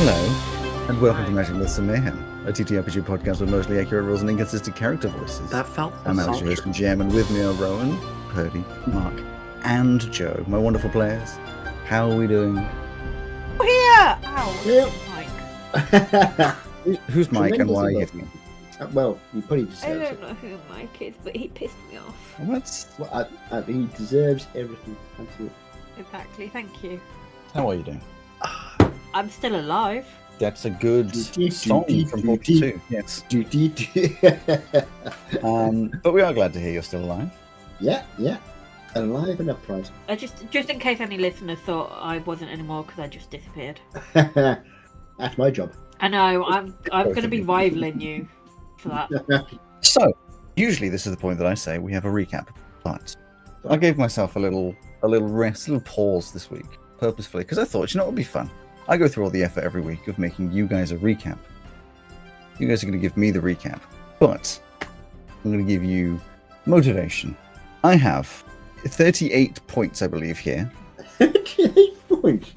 Hello, and welcome to Magic Myths and Mayhem, a TTRPG podcast with mostly accurate rules and inconsistent character voices. That felt I'm Alex, your host and GM, and with me are Rowan, Purdy, Mark, and Joe, my wonderful players. How are we doing? Here! Ow, Mike. Who's Mike and why are you hitting him? Well, you probably I deserve don't know who Mike is, but he pissed me off. What? he deserves everything. Absolutely. Exactly, thank you. How are you doing? I'm still alive. That's a good song from 42, yes. But we are glad to hear you're still alive. Yeah. Alive and upright. Just in case any listeners thought I wasn't anymore because I just disappeared. That's my job. I know, I'm going to be rivaling you for that. So, usually this is the point that I say we have a recap, but I gave myself a little rest, a little pause this week, purposefully, because I thought, it would be fun. I go through all the effort every week of making you guys a recap. You guys are going to give me the recap, but I'm going to give you motivation. I have 38 points, I believe, here. 38 points?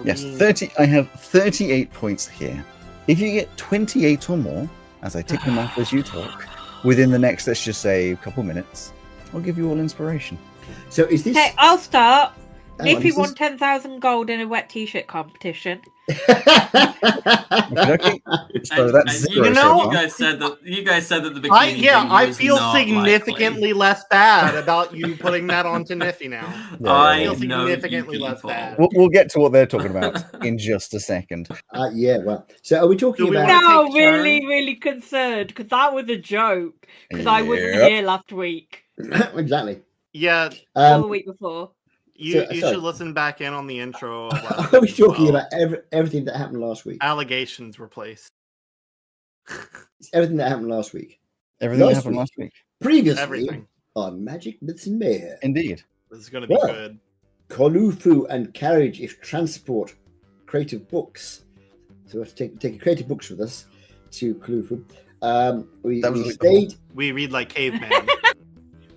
Yes, 30. I have 38 points here. If you get 28 or more, as I tick them off as you talk, within the next, let's just say, a couple minutes, I'll give you all inspiration. So is this... Hey, I'll start. Hang If you on, won 10,000 gold in a wet t-shirt competition. Okay. So that's zero. You know, so you guys said that the bikini thing I was feel not significantly likely. less bad about you putting that onto Nifty now. I feel know significantly you less people. bad. We'll get to what they're talking about in just a second. yeah, well. So are we talking Do we about... wanna No, take turns? really concerned because that was a joke. Because I wasn't Yep. here last week Exactly. Yeah, or the week before. you sorry. should listen back in on the intro. Of last Are we week as talking well. about everything that happened last week? Allegations were placed. Everything that happened last week. Everything that Last happened week. last week. Previously Everything. on Magic Myths and Mayhem. Indeed. This is going to be Well. good. Kolufu and carriage if transport creative books. So we have to take creative books with us to Kolufu. We That was a bit stayed. We read like caveman.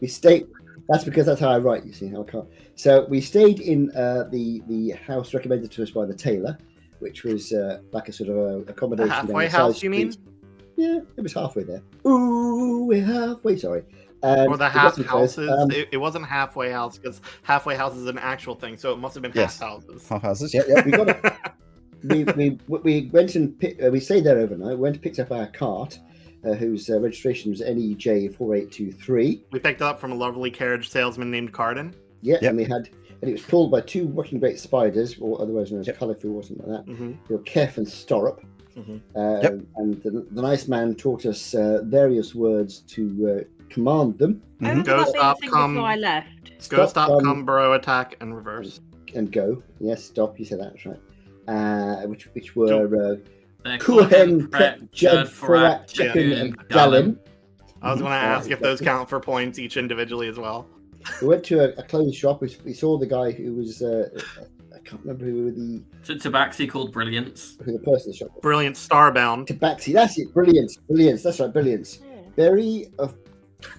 We stayed. That's because that's how I write. You see how I can't. So we stayed in the house recommended to us by the tailor, which was like a sort of a accommodation. A down halfway the side house, you mean? street. Yeah, it was halfway there. Ooh, we're halfway. Sorry. Or the it half wasn't close. houses. It wasn't halfway house because halfway house is an actual thing, so it must have been Yes. half houses. Half houses, Yeah, we got it. we went and we stayed there overnight. We went and picked up our cart, whose registration was NEJ4823. We picked it up from a lovely carriage salesman named Carden. Yeah, Yep. and it was pulled by two working great spiders, or otherwise known as Califu or something like that. Mm-hmm. They were Kef and Storup. Mm-hmm. And the nice man taught us various words to command them. I Mhm. only Go, got stop, these come. before I left. Go, stop, come, come, burrow, attack, and reverse. and go. Yes, stop. You said that, that's right. Which were They're Kuhen, Prep, Jed, Forat, Jed, Chepin, and Gallon. I was going to ask if those count for points each individually as well. We went to a clothes shop. We saw the guy who was I can't remember who Tabaxi called Brilliance. the person in the shop was. Brilliant Starbound. Tabaxi. That's it. Brilliance. That's right. Brilliance. Berry of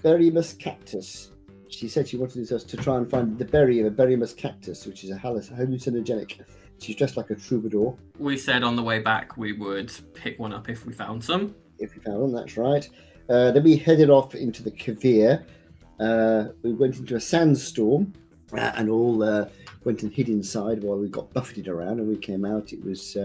Berrymus cactus. She said she wanted us to try and find the berry of a Berrymus cactus, which is a hallucinogenic. She's dressed like a troubadour. We said on the way back we would pick one up if we found some. If we found them, that's right. Then we headed off into the Kavir. We went into a sandstorm and all went and hid inside while we got buffeted around. And we came out. It was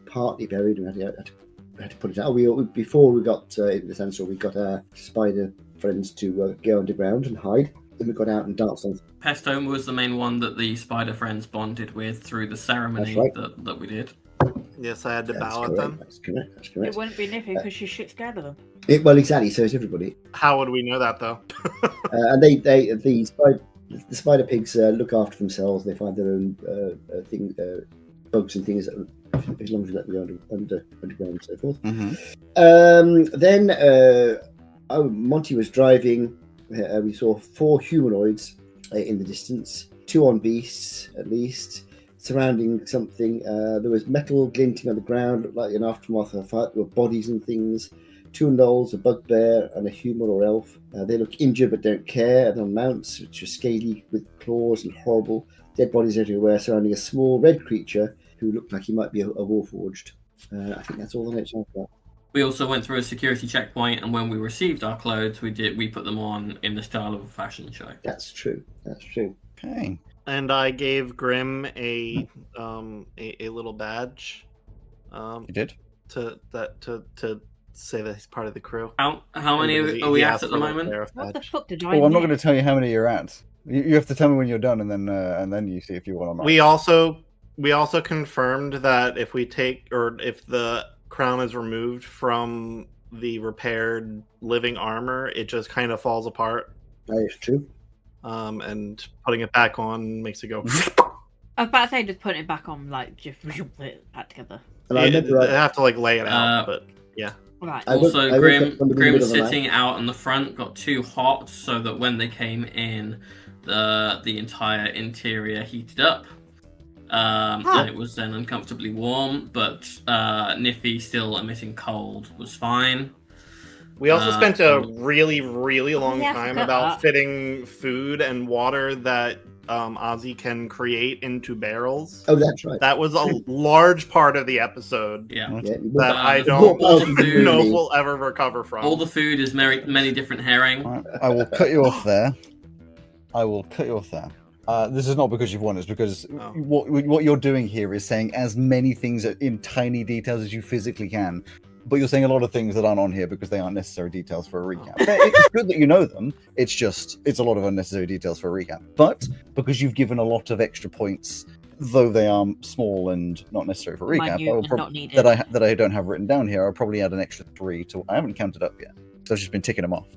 partly buried, and we had to put it out. Before we got into the sandstorm, we got our spider friends to go underground and hide. Then we got out and danced on. Pestome was the main one that the spider friends bonded with through the ceremony That's right. that we did. Yes, I had to That's bow at correct. them. That's correct. It wouldn't be Niffy because she's shit scared of them. Well, exactly. So is everybody. How would we know that, though? And the spider pigs look after themselves. They find their own bugs and things as long as you let them go underground and so forth. Mm-hmm. Then Monty was driving. We saw 4 humanoids in the distance, 2 on beasts at least, surrounding something. There was metal glinting on the ground, looked like an aftermath of a fight. There were bodies and things. 2 gnolls, a bugbear, and a human or elf. They look injured but don't care. They're on mounts, which are scaly with claws and horrible. Dead bodies everywhere, surrounding a small red creature who looked like he might be a Warforged. I think that's all the notes I've got. We also went through a security checkpoint, and when we received our clothes, we put them on in the style of a fashion show. That's true. That's true. Okay. And I gave Grim a little badge. You did? To say that he's part of the crew. How many are we at the moment? What the fuck did I Oh, I'm not miss? going to tell you how many you're at. You have to tell me when you're done, and then you see if you want or not. We also confirmed that if the crown is removed from the repaired living armor, it just kind of falls apart. That is true. And putting it back on makes it go. I was about to say just putting it back on, like just put it back together. And I remember I have to like lay it out, but yeah. Right. I woke up Grim from the middle of the night. sitting out on the front got too hot, so that when they came in, the entire interior heated up. And it was then uncomfortably warm, but Niffy, still emitting cold, was fine. We also spent a really, really long Yeah, I time forgot about that. fitting food and water that Ozzy can create into barrels. Oh, that's right. That was a large part of the episode Yeah. Yeah, that I the don't all the food- know if we'll ever recover from. All the food is many different herring. Right, I will cut you off there. This is not because you've won, it's because Oh. what you're doing here is saying as many things in tiny details as you physically can. But you're saying a lot of things that aren't on here because they aren't necessary details for a recap. It's good that you know them. It's a lot of unnecessary details for a recap. But because you've given a lot of extra points, though they are small and not necessary for a recap, Minute I will and prob- not needed. that I don't have written down here, I'll probably add an extra 3 to. I haven't counted up yet, so I've just been ticking them off.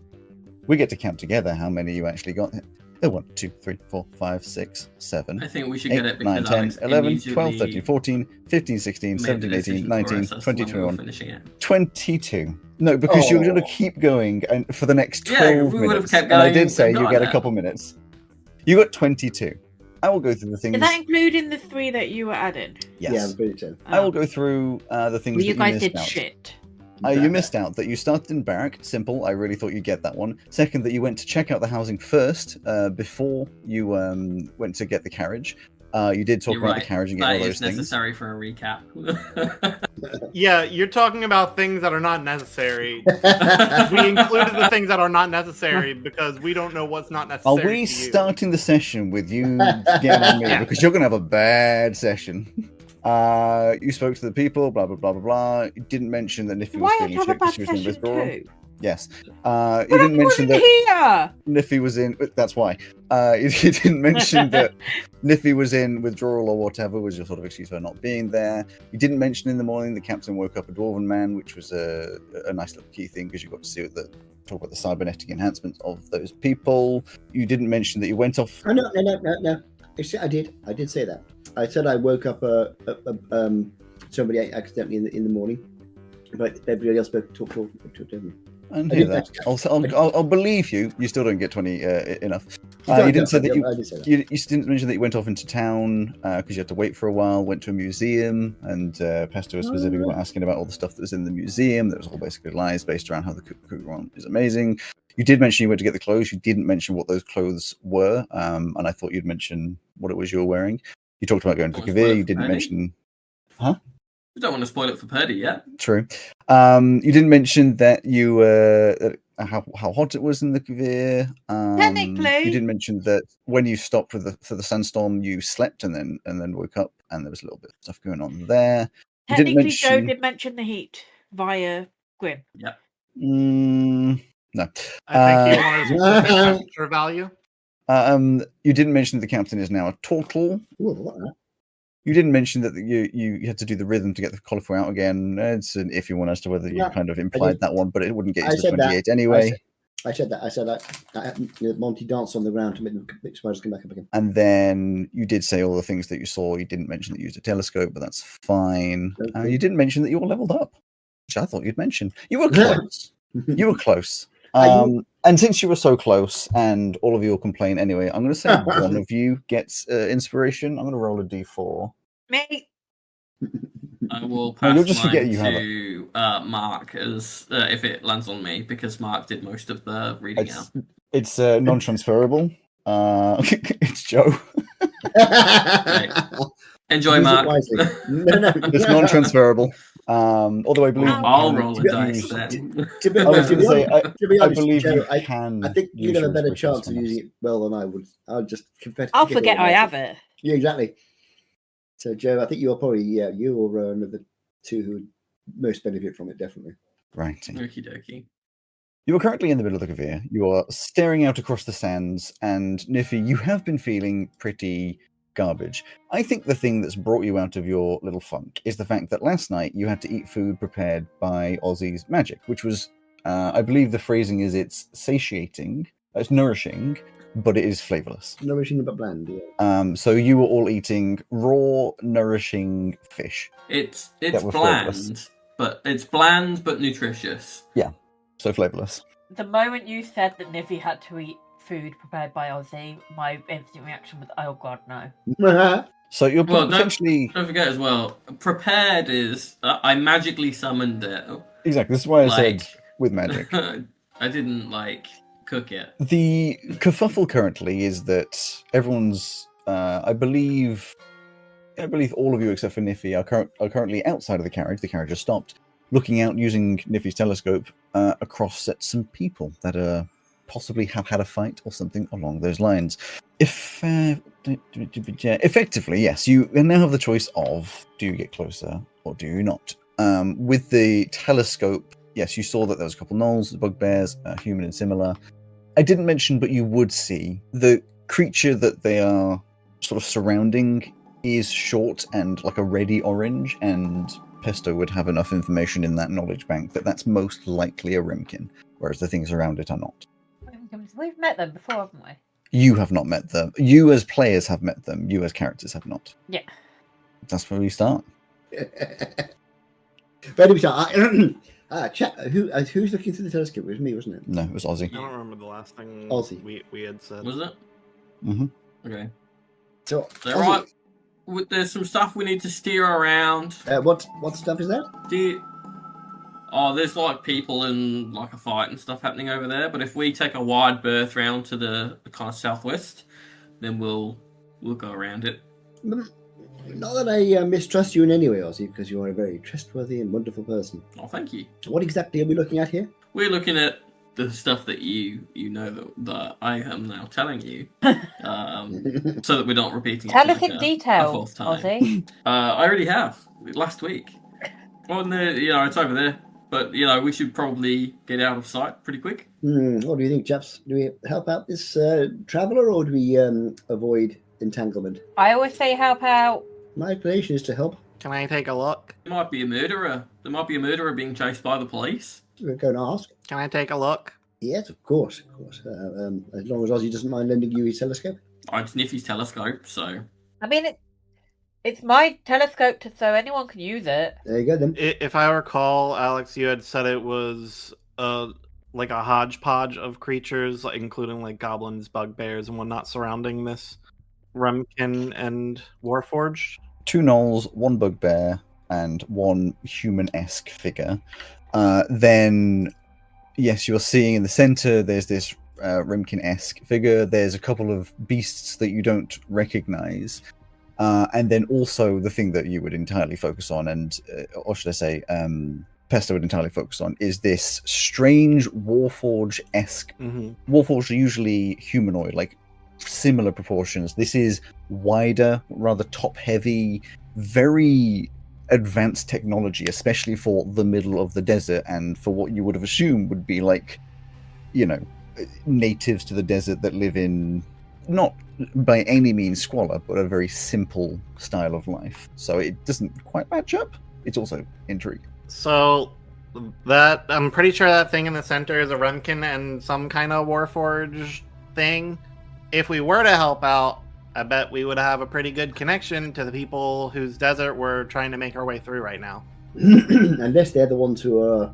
We get to count together how many you actually got. 1, 2, 3, 4, 5, 6, 7. I think we should 8, get it 9, because 10, Alex 11, 12, 13, immediately 14, 15, 16, made the 17, 18, decision for 19, us as to 20, when we were 21, finishing it. 22. No, because you're going to Oh. keep going and for the next Yeah, 12 we would have minutes. kept And I going did and say you gotten get a there. couple minutes. You got 22. I will go through the things. Is that including the 3 that you were adding? Yes. Yeah, I'm pretty sure. I will go through the things Well, that you guys missed did out. shit. You missed out that you started in Barrack. Simple. I really thought you'd get that one. Second, that you went to check out the housing first before you went to get the carriage. You did talk You're about right. the carriage and get all That those is things. necessary for a recap. Yeah, you're talking about things that are not necessary. We included the things that are not necessary because we don't know what's not Are necessary. we to you. starting the session with you getting on me? Yeah. Because you're going to have a bad session. You spoke to the people, blah, blah, blah, blah, blah. You didn't mention that Niffy was Why feeling did you have a sick, that bad she was in session withdrawal. too? Yes. You But didn't I mention wasn't that here! Niffy was in. That's why. You didn't mention that Niffy was in withdrawal or whatever, was your sort of excuse for not being there. You didn't mention in the morning the captain woke up a dwarven man, which was a nice little key thing because you got to see talk about the cybernetic enhancements of those people. You didn't mention that you went off. Oh, no. I did say that. I said I woke up somebody accidentally in the morning, but everybody else spoke to me. I didn't hear that. I'll believe you. You still don't get 20 enough. You didn't say that I did say that. you didn't mention that you went off into town because you had to wait for a while, went to a museum, and Pesto was specifically asking about all the stuff that was in the museum. That was all basically lies based around how the Kugran is amazing. You did mention you went to get the clothes. You didn't mention what those clothes were, and I thought you'd mention what it was you were wearing. You talked about going to What was Kavir. it You for didn't Paddy? mention. We don't want to spoil it for Purdy yet. True. You didn't mention that you how hot it was in the Kavir. Technically. You didn't mention that when you stopped for the sandstorm, you slept and then woke up, and there was a little bit of stuff going on there. You didn't Technically, Joe mention. did mention the heat via Grim. No. I think you wanted to specific temperature value. You didn't mention that the captain is now a turtle. Ooh, what the- You didn't mention that you had to do the rhythm to get the cauliflower out again. It's an iffy one as to whether you No, kind of implied did. that one, but it wouldn't get I you to said that. 28 anyway. I said that. I said that Monty danced on the ground to make the spiders come back up again. And then you did say all the things that you saw. You didn't mention that you used a telescope, but that's fine. Okay. You didn't mention that you all leveled up, which I thought you'd mention. You were close. You were close. Are you- And since you were so close, and all of you will complain anyway, I'm going to say one of you gets inspiration. I'm going to roll a d4. Me. I will No, pass you'll just forget mine you have to Mark as if it lands on me because Mark did most of the reading out. It's non-transferable. It's Joe. Enjoy, Use it Mark. wisely. No. It's non-transferable. Although I believe I'll you roll can a dice use- then. To be, I was to going be to say, honest, to be I honest, believe Joe, you I can. think you'd use have a your better inspiration chance of on using it well than I would. I'll just confess. I'll forget I have it. Yeah, exactly. So, Joe, I think you're probably you or one of the two who would most benefit from it, definitely. Right. Okie dokie. You are currently in the middle of the Kavir. You are staring out across the sands, and Niffy, you have been feeling pretty garbage. I think the thing that's brought you out of your little funk is the fact that last night you had to eat food prepared by Ozzy's magic, which was, I believe the phrasing is it's satiating, it's nourishing, but it is flavorless. Nourishing but bland. Yeah. So you were all eating raw, nourishing fish. It's That were bland but nutritious. So flavorless. The moment you said that Niffy had to eat food prepared by Ozzy, my instant reaction was, oh god, no. So you're Well, potentially... Don't forget as well, prepared is I magically summoned it. Exactly, this is why I said Like- with magic. I didn't cook it. The kerfuffle currently is that everyone's, I believe all of you except for Niffy are currently outside of the carriage. The carriage has stopped, looking out using Niffy's telescope across at some people that possibly have had a fight or something along those lines. If effectively, yes, you now have the choice of do you get closer or do you not. With the telescope, yes, you saw that there was a couple gnolls, bugbears, human and similar. I didn't mention, but you would see the creature that they are sort of surrounding is short and like a reddy orange, and Pesto would have enough information in that knowledge bank that that's most likely a Rimkin, whereas the things around it are not. We've met them before, haven't we? You have not met them. You as players have met them. You as characters have not. Yeah. That's where we start. But anyway, who's looking through the telescope? It was me, wasn't it? No, it was Ozzy. I don't remember the last thing Aussie. we had said. Was it? Mm-hmm. Okay. So, So, right, there's some stuff we need to steer around. what stuff is that? There's people in a fight and stuff happening over there. But if we take a wide berth round to the kind of southwest, then we'll go around it. Not that I mistrust you in any way, Ozzy, because you are a very trustworthy and wonderful person. Oh, thank you. What exactly are we looking at here? We're looking at the stuff that you know that I am now telling you, so that we're not repeating. Tell it us in detail, a fourth time. Ozzy. I already have last week. Well, it's over there, but we should probably get out of sight pretty quick. What do you think, chaps? Do we help out this traveller, or do we avoid entanglement? I always say help out. My inclination is to help. Can I take a look? There might be a murderer. There might be a murderer being chased by the police. We're going to ask. Can I take a look? Yes, of course. As long as Ozzy doesn't mind lending you his telescope. I'd sniff his telescope, so... I mean, it's my telescope, so anyone can use it. There you go, then. If I recall, Alex, you had said it was a hodgepodge of creatures, including goblins, bugbears, and whatnot surrounding this Rumkin and Warforged. 2 gnolls, 1 bugbear, and 1 human-esque figure. Then, yes, you're seeing in the center, there's this Rimkin-esque figure. There's a couple of beasts that you don't recognize. And then also the thing that you would entirely focus on, or should I say, Pesto would entirely focus on, is this strange Warforged-esque. Mm-hmm. Warforged are usually humanoid, similar proportions. This is wider, rather top-heavy, very advanced technology, especially for the middle of the desert and for what you would have assumed would be natives to the desert that live in not by any means squalor, but a very simple style of life. So it doesn't quite match up. It's also intrigue. So that I'm pretty sure that thing in the center is a Rumkin and some kind of Warforged thing. If we were to help out, I bet we would have a pretty good connection to the people whose desert we're trying to make our way through right now. Unless they're the ones who are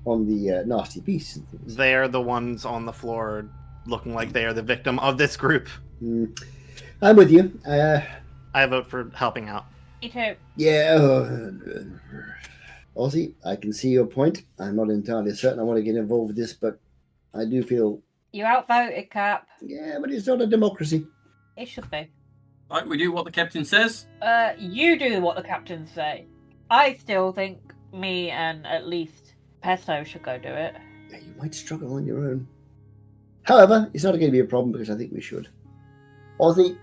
on the nasty beasts and things. They're the ones on the floor looking like they are the victim of this group. I'm with you. I vote for helping out. Me too. Yeah. Ozzy, I can see your point. I'm not entirely certain I want to get involved with this, but I do feel... You outvoted, Cap. Yeah, but it's not a democracy. It should be. Right, we do what the captain says. You do what the captains say. I still think me and at least Pesto should go do it. Yeah, you might struggle on your own. However, it's not going to be a problem because I think we should. Ozzy,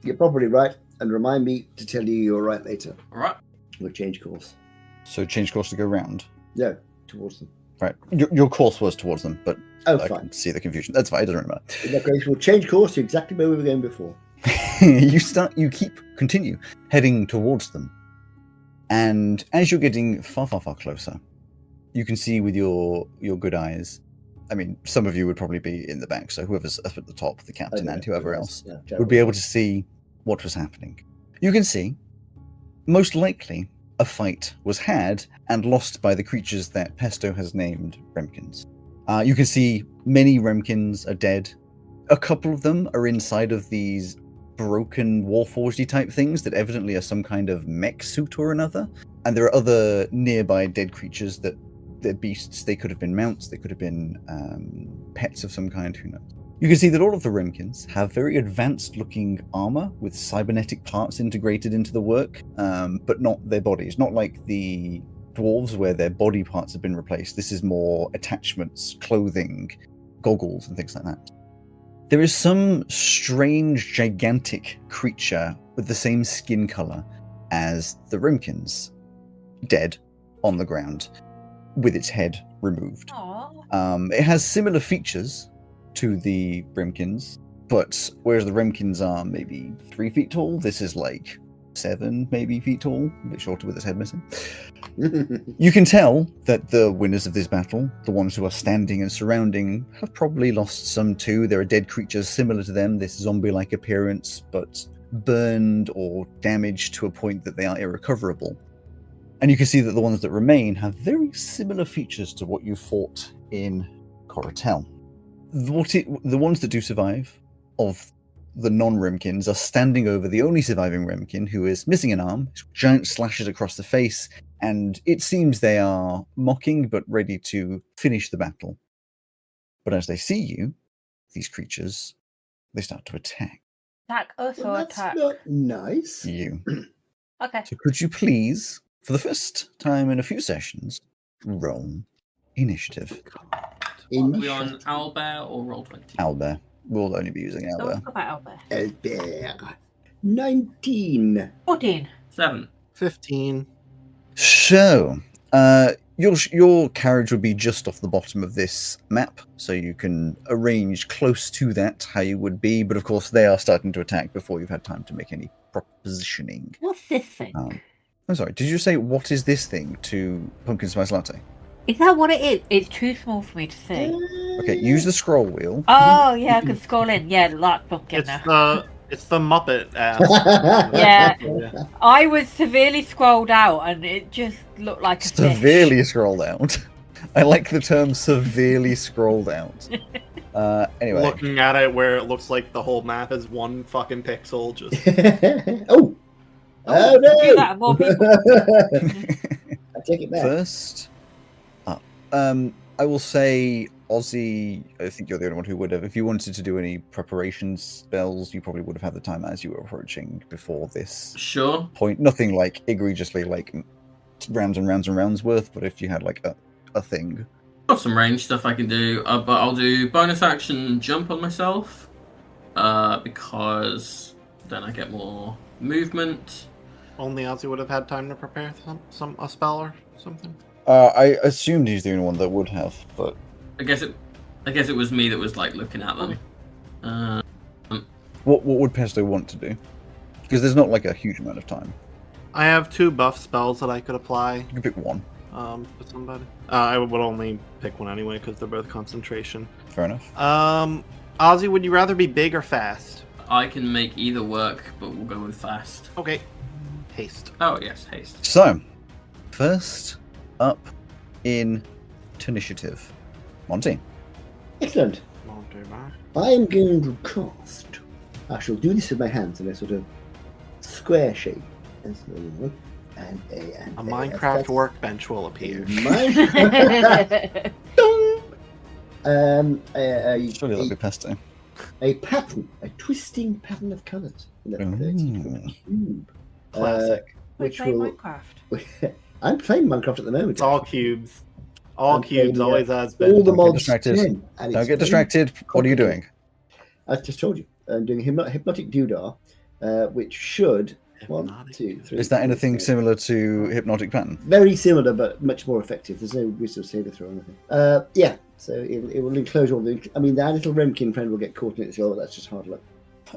you're probably right, and remind me to tell you you're right later. All right. We'll change course. So change course to go round. No, towards them. Right. Your course was towards them, but Oh, I fine. can see the confusion. That's fine. It doesn't really matter. In that case, we'll change course to exactly where we were going before. You continue heading towards them. And as you're getting far, far, far closer, you can see with your good eyes. I mean, some of you would probably be in the back, so whoever's up at the top, the captain and whoever else, would be able to see what was happening. You can see, most likely, a fight was had and lost by the creatures that Pesto has named Remkins. You can see many Remkins are dead. A couple of them are inside of these broken Warforged type things that evidently are some kind of mech suit or another. And there are other nearby dead creatures that they're beasts. They could have been mounts. They could have been pets of some kind. Who knows? You can see that all of the Remkins have very advanced looking armor with cybernetic parts integrated into the work, but not their bodies. Not like the dwarves where their body parts have been replaced. This is more attachments, clothing, goggles, and things like that. There is some strange, gigantic creature with the same skin color as the Remkins, dead on the ground, with its head removed. Aww. It has similar features to the Remkins, but whereas the Remkins are maybe 3 feet tall, this is like 7 maybe feet tall, a bit shorter with its head missing. You can tell that the winners of this battle, the ones who are standing and surrounding, have probably lost some too. There are dead creatures similar to them, this zombie-like appearance, but burned or damaged to a point that they are irrecoverable. And you can see that the ones that remain have very similar features to what you fought in Coratel. The ones that do survive of the non-Remkins are standing over the only surviving Remkin, who is missing an arm, giant slashes across the face, and it seems they are mocking but ready to finish the battle. But as they see you, these creatures, they start to attack Attack us Well, or that's attack? not nice. you. Okay. So could you please, for the first time in a few sessions, roll initiative? Are we on Owlbear or Roll20? Owlbear. We'll only be using So Owlbear. let's go back out there. Elbear. 19. 14. 7. 15. So, your carriage would be just off the bottom of this map, so you can arrange close to that how you would be, but of course they are starting to attack before you've had time to make any proper positioning. What's this thing? I'm sorry, did you say what is this thing to Pumpkin Spice Latte? Is that what it is? It's too small for me to see. Okay, use the scroll wheel. Oh, yeah, I can scroll in. Yeah, like pumpkin now. It's the Muppet ass. Yeah. I was severely scrolled out and it just looked like a Severely fish. scrolled out. I like the term severely scrolled out. Anyway. Looking at it where it looks like the whole map is one fucking pixel. Just Oh! Oh Do no! that, more people. I take it back. First up. I will say, Ozzy, I think you're the only one who would have. If you wanted to do any preparation spells, you probably would have had the time as you were approaching before this Sure. point. Nothing like egregiously like rounds and rounds and rounds worth, but if you had like a thing. Got some range stuff I can do, but I'll do bonus action jump on myself, because then I get more movement. only Ozzy would have had time to prepare a spell or something. I assumed he's the only one that would have, but I guess it was me that was like looking at them. what would Pesto want to do? Because there's not like a huge amount of time. I have 2 buff spells that I could apply You can pick one. to somebody. I would only pick one anyway because they're both concentration. Fair enough. Ozzy, would you rather be big or fast? I can make either work, but we'll go with fast. Okay. Haste. Oh yes, haste. So, first up in initiative, Monty. Excellent. I am going to cast. I shall do this with my hands in a sort of square shape. And A Minecraft workbench will appear. Surely that'll be Pesto. A pattern, a twisting pattern of colours in a 30-foot cube. Classic. Which Play will. Minecraft. I'm playing Minecraft at the moment. It's all cubes. All I'm cubes, playing, always has been. All the Don't get mods distracted. 10, and Don't it's get very distracted. What are you doing? I just told you. I'm doing hypnotic doodah, which should Hypnotic 1, 2, 3. Is that 4, anything 5. similar to hypnotic pattern? Very similar, but much more effective. There's no wisdom saver throw or anything. Yeah, so it will enclose all the. I mean, that little Remkin friend will get caught in it as well, but that's just hard luck.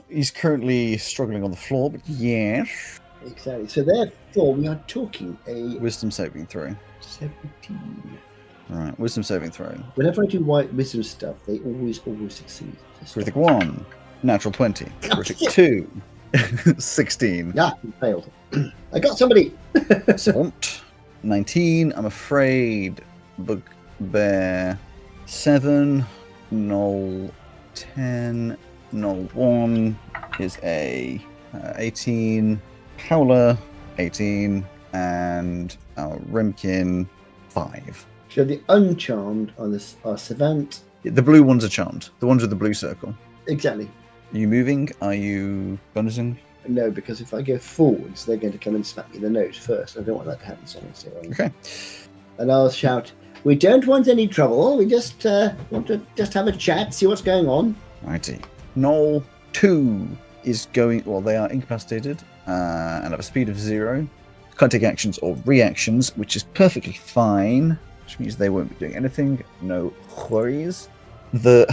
He's currently struggling on the floor, but yes. Exactly. So therefore, we are talking a Wisdom saving throw. 17. Right, wisdom saving throw. Whenever I do white wisdom stuff, they always succeed. So Critic 1, natural 20. Critic 2, 16. Yeah, you failed. I got somebody. Savant, 19. I'm afraid. Bugbear, 7. Null, 10. Null 1 is a 18. Howler, 18. And our Remkin, 5. So the uncharmed on this are savant. The blue ones are charmed. The ones with the blue circle. Exactly. Are you moving? Are you bonusing? No, because if I go forwards, they're going to come and smack me in the nose first. I don't want that to happen. So Okay. And I'll shout, "We don't want any trouble. We just want to just have a chat, see what's going on." Righty. Knoll 2 is going. Well, they are incapacitated and have a speed of 0. Can't take actions or reactions, which is perfectly fine. Which means they won't be doing anything. No worries. The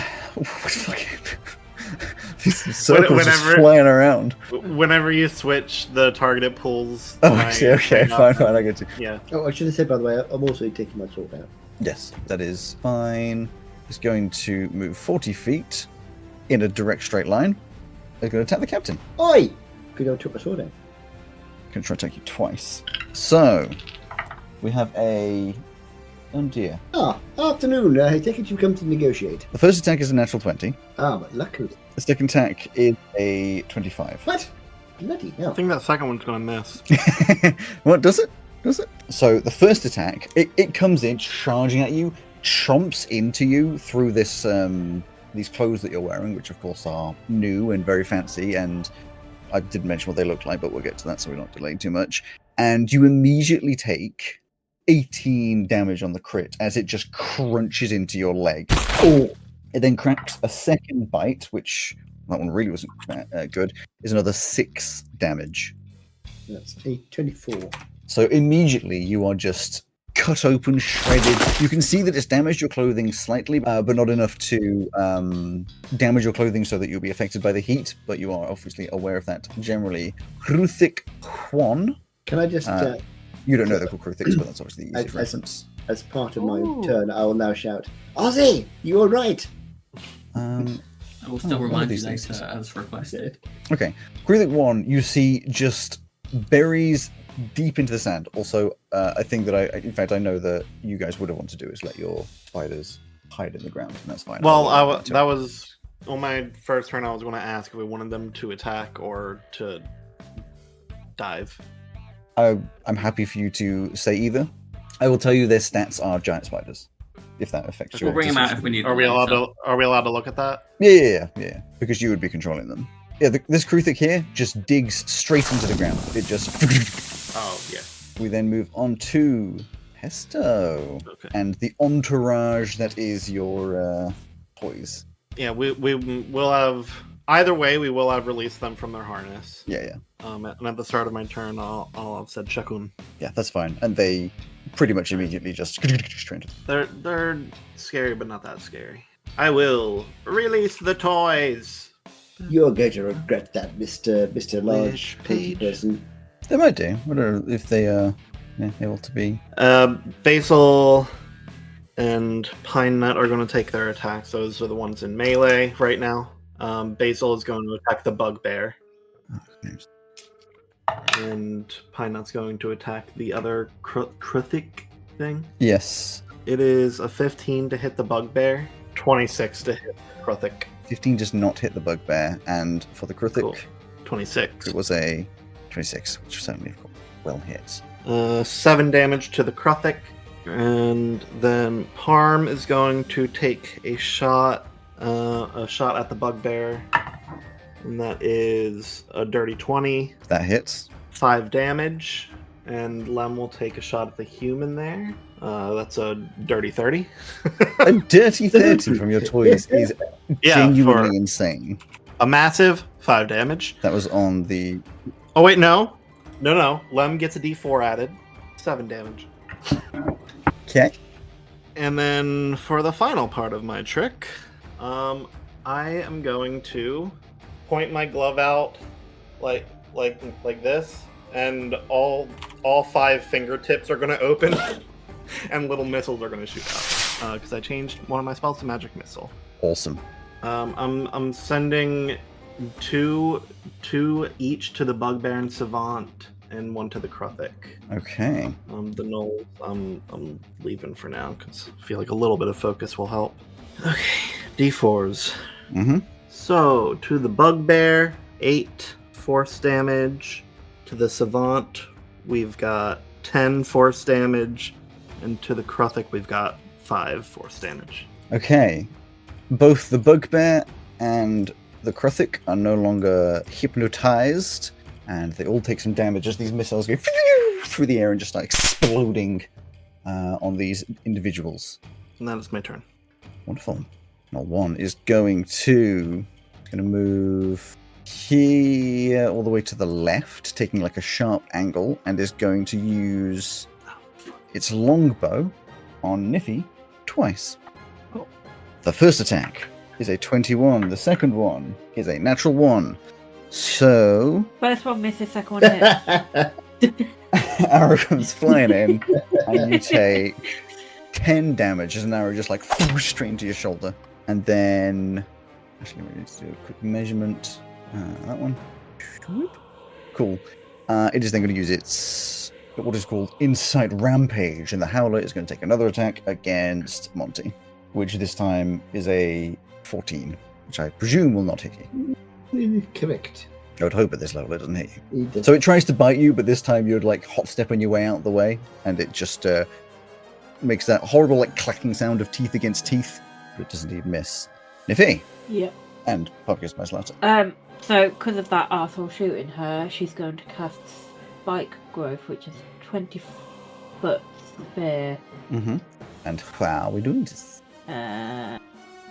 these circles just flying around. Whenever you switch the target, it pulls. Oh, okay, fine, I get you. Yeah. Oh, I should have said, by the way, I'm also taking my sword out. Yes, that is fine. He's going to move 40 feet in a direct straight line. He's going to attack the captain. Oi! Could I took my sword out? Going to try to attack you twice. So we have a. Oh dear. Afternoon. I take it you've come to negotiate. The first attack is a natural 20. But luckily. The second attack is a 25. What? Bloody I hell. think that second one's gonna miss. What, does it? Does it? So the first attack, it comes in, charging at you, chomps into you through this these clothes that you're wearing, which of course are new and very fancy, and I didn't mention what they look like, but we'll get to that so we're not delaying too much. And you immediately take 18 damage on the crit as it just crunches into your leg. Oh! It then cracks a second bite, which that one really wasn't good, is another 6 damage. That's a 24. So immediately you are just cut open, shredded. You can see that it's damaged your clothing slightly, but not enough to damage your clothing so that you'll be affected by the heat, but you are obviously aware of that generally. Kruthik Kwan. Can I just... you don't know the Kruthiks, but that's obviously the easiest reference. As part of my turn, I will now shout, "Ozzy, you were right!" I will still remind you these later things. as requested. Okay. Kruthik 1, you see just buries deep into the sand. Also, a thing that I know that you guys would have wanted to do is let your spiders hide in the ground, and that's fine. Well, that was on my first turn. I was going to ask if we wanted them to attack or to dive. I'm happy for you to say either. I will tell you their stats are giant spiders, if that affects you. We'll bring them out if we need. Are we allowed to look at that? Yeah. Because you would be controlling them. Yeah, this Kruthik here just digs straight into the ground. It just. Oh yeah. We then move on to Pesto and the entourage that is your toys. Yeah, we will have either way. We will have released them from their harness. Yeah. And at the start of my turn, I'll have said Shakun. Yeah, that's fine. And they pretty much immediately just straight. They're scary, but not that scary. I will release the toys. You're going to regret that, Mr. Large Painty Person. They might do. I don't know if they are able to be. Basil and Pine Nut are going to take their attacks. Those are the ones in melee right now. Basil is going to attack the Bugbear. And Pine Nut's going to attack the other Kruthik thing. Yes. It is a 15 to hit the Bugbear, 26 to hit the Kruthik. 15 does not hit the Bugbear, and for the Kruthik, Cool. 26. it was a 26, which certainly well hits. 7 damage to the Kruthik. And then Parm is going to take a shot a shot at the bugbear, and that is a dirty 20, That hits. 5 damage. And Lem will take a shot at the human there. That's a dirty 30. A dirty 30 from your toys is genuinely for insane. a massive 5 damage. That was on the... Oh, wait, no. No. Lem gets a d4 added. 7 damage. Okay. And then for the final part of my trick, I am going to point my glove out like this, and all 5 fingertips are going to open, and little missiles are going to shoot out. Because I changed one of my spells to magic missile. Awesome. I'm sending two each to the bugbear and savant, and 1 to the Kruthic. Okay. The gnolls, I'm leaving for now because I feel like a little bit of focus will help. Okay, d4s. Mm-hmm. So to the bugbear, 8 force damage. To the savant, we've got 10 force damage, and to the Kruthic, we've got 5 force damage. Okay. Both the bugbear and the Kruthic are no longer hypnotized, and they all take some damage as these missiles go through the air and just start exploding on these individuals. And that is my turn. Wonderful. Now one is going to move here all the way to the left, taking like a sharp angle, and is going to use its longbow on Niffy twice. Oh. The first attack is a 21. The second one is a natural 1. So First one misses, second one hits. arrow comes flying in, and you take 10 damage as an arrow just like straight into your shoulder. And then, actually, we need to do a quick measurement. That one. Cool. It is then going to use its what is called Insight Rampage, and the Howler is going to take another attack against Monty, which this time is a 14, which I presume will not hit you. Correct. I would hope at this level it doesn't hit you. He does. So it tries to bite you, but this time you're like hot stepping your way out the way, and it just makes that horrible like clacking sound of teeth against teeth, but it does indeed miss. Niffy Yep. and Pumpkin Spice Latte. So because of that arsehole shooting her, she's going to cast Spike Growth, which is 20 foot sphere. Mm-hmm. And how are we doing this?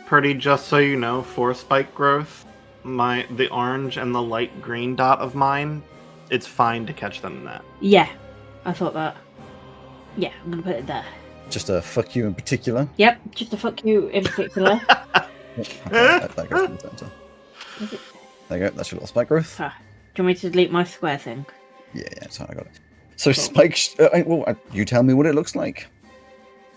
Pretty, just so you know, for spike growth, the orange and the light green dot of mine, it's fine to catch them in that. Yeah, I thought that. Yeah, I'm gonna put it there. Just a fuck you in particular. Yep, just a fuck you in particular. That goes in the center. Is it? There you go. That's your little spike growth. Ah, do you want me to delete my square thing? Yeah, that's how I got it. So spike. You tell me what it looks like.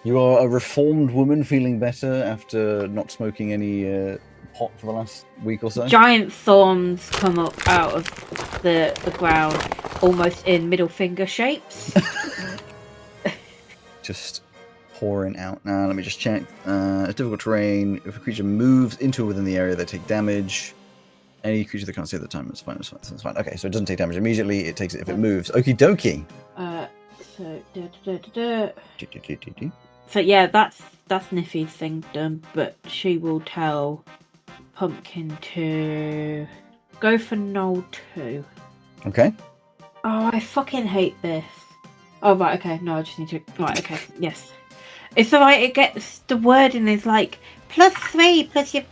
You are a reformed woman feeling better after not smoking any pot for the last week or so. Giant thorns come up out of the ground, almost in middle finger shapes. Just pouring out. Now, let me just check. Difficult terrain. If a creature moves into or within the area, they take damage. Any creature that can't see at the time, it's fine. It's fine. Okay, so it doesn't take damage immediately. It takes it if it moves. Okie dokie. So yeah, that's Niffy's thing done, but she will tell Pumpkin to go for Knoll 2. Okay. Oh, I fucking hate this. Oh, right, okay. No, I just need to... Right, okay. Yes. It's alright, it gets... The wording is like, +3 plus your...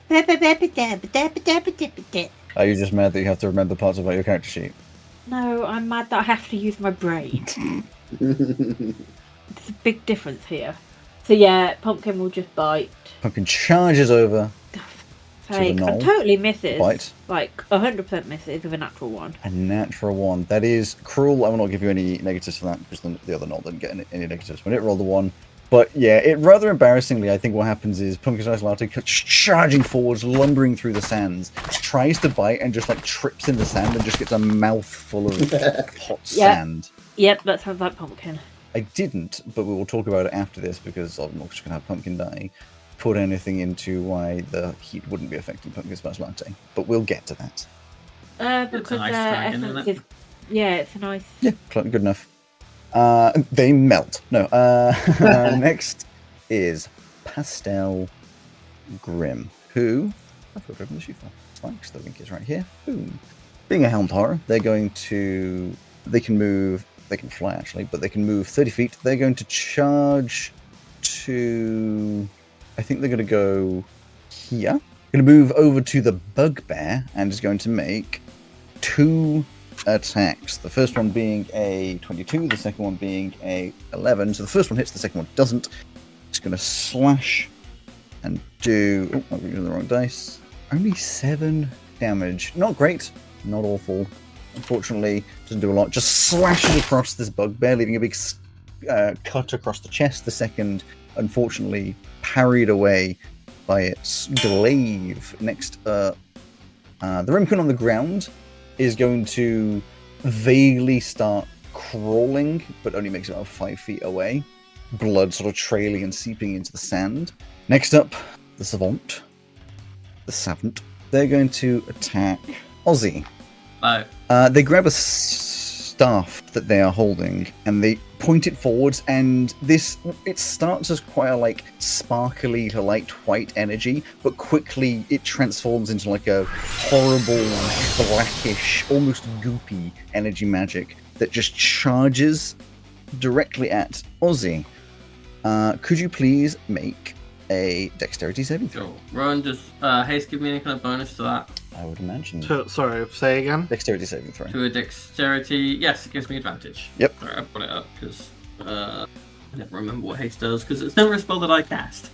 Are you just mad that you have to remember parts about your character sheet? No, I'm mad that I have to use my brain. There's a big difference here. So yeah, Pumpkin will just bite. Pumpkin charges over. Fake. knoll. Totally misses. Bite. Like 100% misses with a natural 1. A natural 1. That is cruel. I will not give you any negatives for that because the other knoll didn't get any negatives when it rolled a 1. But yeah, it rather embarrassingly, I think what happens is Pumpkin Spice Latte charging forwards, lumbering through the sands, tries to bite and just like trips in the sand and just gets a mouthful of hot sand. Yep, that sounds like Pumpkin. I didn't, but we will talk about it after this because I'm not just going to have Pumpkin die. Put anything into why the heat wouldn't be affecting Pumpkin Spice Latte. But we'll get to that. Because nice their dragon, essence isn't is... Yeah, it's a nice... Yeah, good enough. They melt. No. Next is Pastel Grim. who... I forgot to open the sheet file. It's fine, because the link is right here. Boom. Being a helmed horror, they're going to... They can move... They can fly, actually, but they can move 30 feet. They're going to charge to... I think they're going to go here. Going to move over to the bugbear and is going to make 2 attacks. The first one being a 22, the second one being a 11. So the first one hits, the second one doesn't. It's going to slash and do... Oh, I'm using the wrong dice. Only 7 damage. Not great, not awful. Unfortunately, doesn't do a lot. Just slashes across this bugbear, leaving a big cut across the chest. The second, unfortunately, parried away by its glaive. Next, the Remkin on the ground is going to vaguely start crawling, but only makes it about 5 feet away. Blood sort of trailing and seeping into the sand. Next up, the Savant. The Savant. They're going to attack Ozzy. No. They grab a staff that they are holding and they point it forwards, and it starts as quite a sparkly light white energy, but quickly it transforms into a horrible blackish, almost goopy energy magic that just charges directly at Ozzy. Could you please make a dexterity saving throw? Sure. Rowan, does Haste give me any kind of bonus to that? I would imagine. Sorry, say again? Dexterity saving throw. To a dexterity, yes, it gives me advantage. Yep. Sorry, I put it up because I never remember what haste does because it's never a spell that I cast.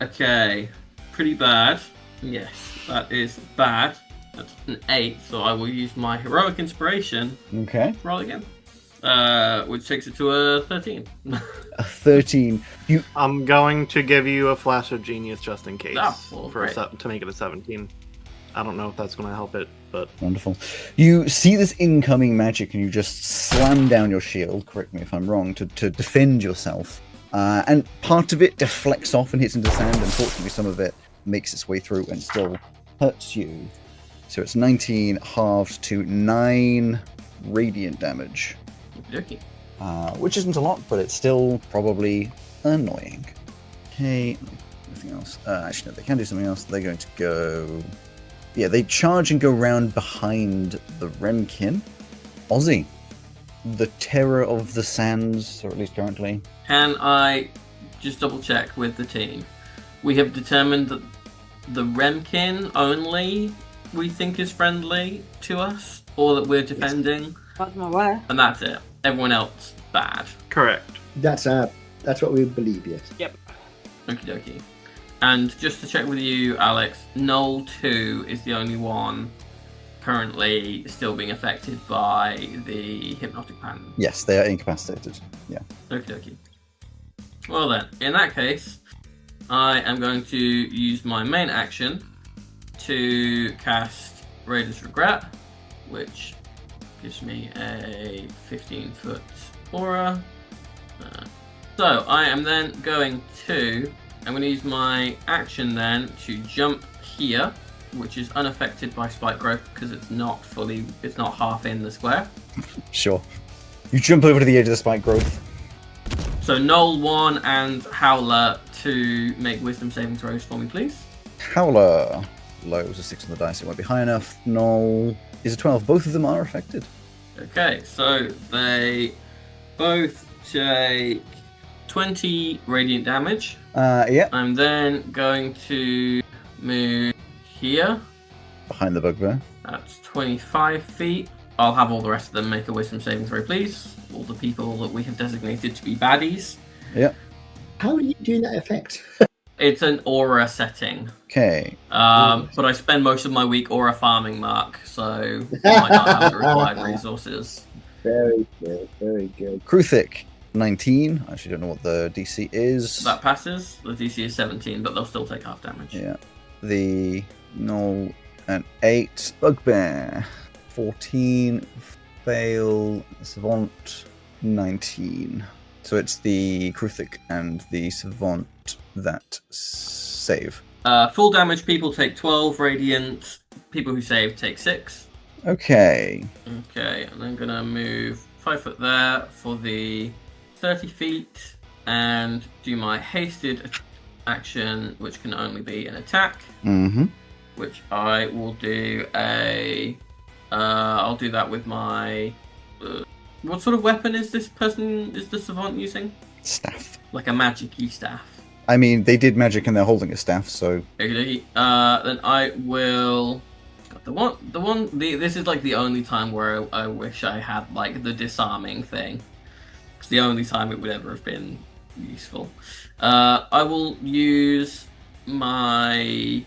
Okay, pretty bad. Yes, that is bad. That's an 8, so I will use my heroic inspiration. Okay. Roll again. Which takes it to a 13. A 13. I'm going to give you a flash of genius just in case well, to make it a 17. I don't know if that's going to help it, but... Wonderful. You see this incoming magic and you just slam down your shield, correct me if I'm wrong, to defend yourself. And part of it deflects off and hits into sand. Unfortunately, some of it makes its way through and still hurts you. So it's 19 halved to 9 radiant damage. Okay. Which isn't a lot, but it's still probably annoying. Okay, anything else? Actually, no, they can do something else. They're going to go... Yeah, they charge and go round behind the Remkin. Ozzy, the terror of the sands, or at least currently. Can I just double check with the team? We have determined that the Remkin only we think is friendly to us, or that we're defending. That's my way. And that's it. Everyone else bad. Correct. That's what we believe, yes. Yep. Okie dokie. And just to check with you, Alex, Null 2 is the only one currently still being affected by the hypnotic pattern. Yes, they are incapacitated. Yeah. Okie dokie. Well then, in that case, I am going to use my main action to cast Raider's Regret, which gives me a 15-foot aura. So I am then going to... I'm going to use my action then to jump here, which is unaffected by spike growth because it's not half in the square. Sure. You jump over to the edge of the spike growth. So Noel 1 and Howler 2 make wisdom saving throws for me, please. Howler. Low is a 6 on the dice, it won't be high enough. Null is a 12. Both of them are affected. Okay, so they both take 20 radiant damage. Yeah. I'm then going to move here. Behind the bugbear. That's 25 feet. I'll have all the rest of them make a wisdom saving throw, please. All the people that we have designated to be baddies. Yeah. How are you doing that effect? It's an aura setting. Okay. But I spend most of my week aura farming, Mark, so I might not have the required resources. Very good, very good. Kruthic, 19. I actually don't know what the DC is. That passes. The DC is 17, but they'll still take half damage. Yeah. The Null, an 8. Bugbear, 14. Fail. Savant, 19. So it's the Kruthic and the Savant that save. Full damage people take 12 radiant. People who save take 6. Okay. Okay, and I'm gonna move 5 foot there for the 30 feet and do my hasted action, which can only be an attack. Mm-hmm. Which I will do I'll do that with my. What sort of weapon is the savant using? Staff. Like a magic-y staff. I mean, they did magic and they're holding a staff, so. Then I will. This is like the only time where I wish I had like the disarming thing. It's the only time it would ever have been useful. I will use my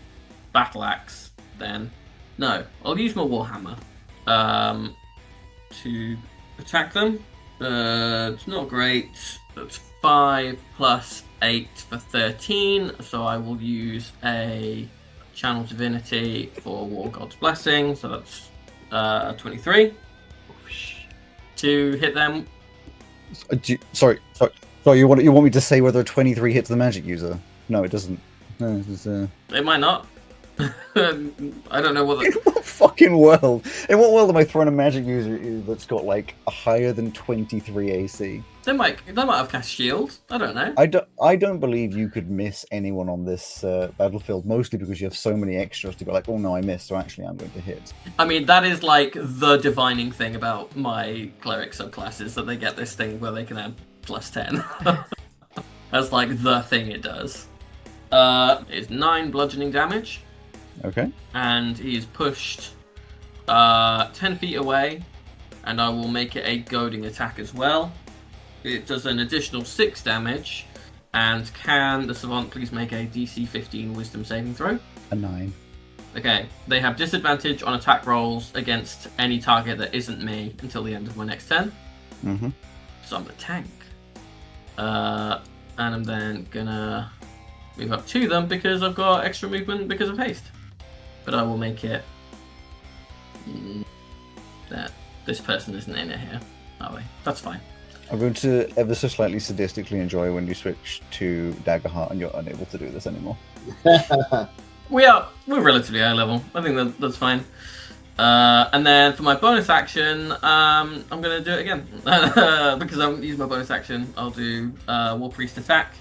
battle axe then. No, I'll use my warhammer to attack them. It's not great. That's 5 plus 8 for 13. So I will use a channel divinity for War God's Blessing. So that's 23 to hit them. Sorry. You want me to say whether a 23 hits the magic user? No, it doesn't. No, It might not. I don't know what. In what fucking world? In what world am I throwing a magic user that's got like a higher than 23 AC? They might have cast shield. I don't know. I don't believe you could miss anyone on this battlefield, mostly because you have so many extras to go like, oh no, I missed, so actually I'm going to hit. I mean, that is like the divining thing about my cleric subclasses, that they get this thing where they can add plus 10. That's like the thing it does. It's 9 bludgeoning damage. Okay. And he's pushed 10 feet away, and I will make it a goading attack as well. It does an additional 6 damage, and can the savant please make a DC 15 wisdom saving throw? A 9. Okay, they have disadvantage on attack rolls against any target that isn't me until the end of my next turn. Mm-hmm. So I'm a tank. And I'm then gonna move up to them because I've got extra movement because of haste. But I will make it that this person isn't in it here, are they? That's fine. I'm going to ever so slightly sadistically enjoy when you switch to Daggerheart and you're unable to do this anymore. We're relatively high level. I think that's fine. And then for my bonus action, I'm going to do it again. Because I'm using my bonus action, I'll do War Priest attack.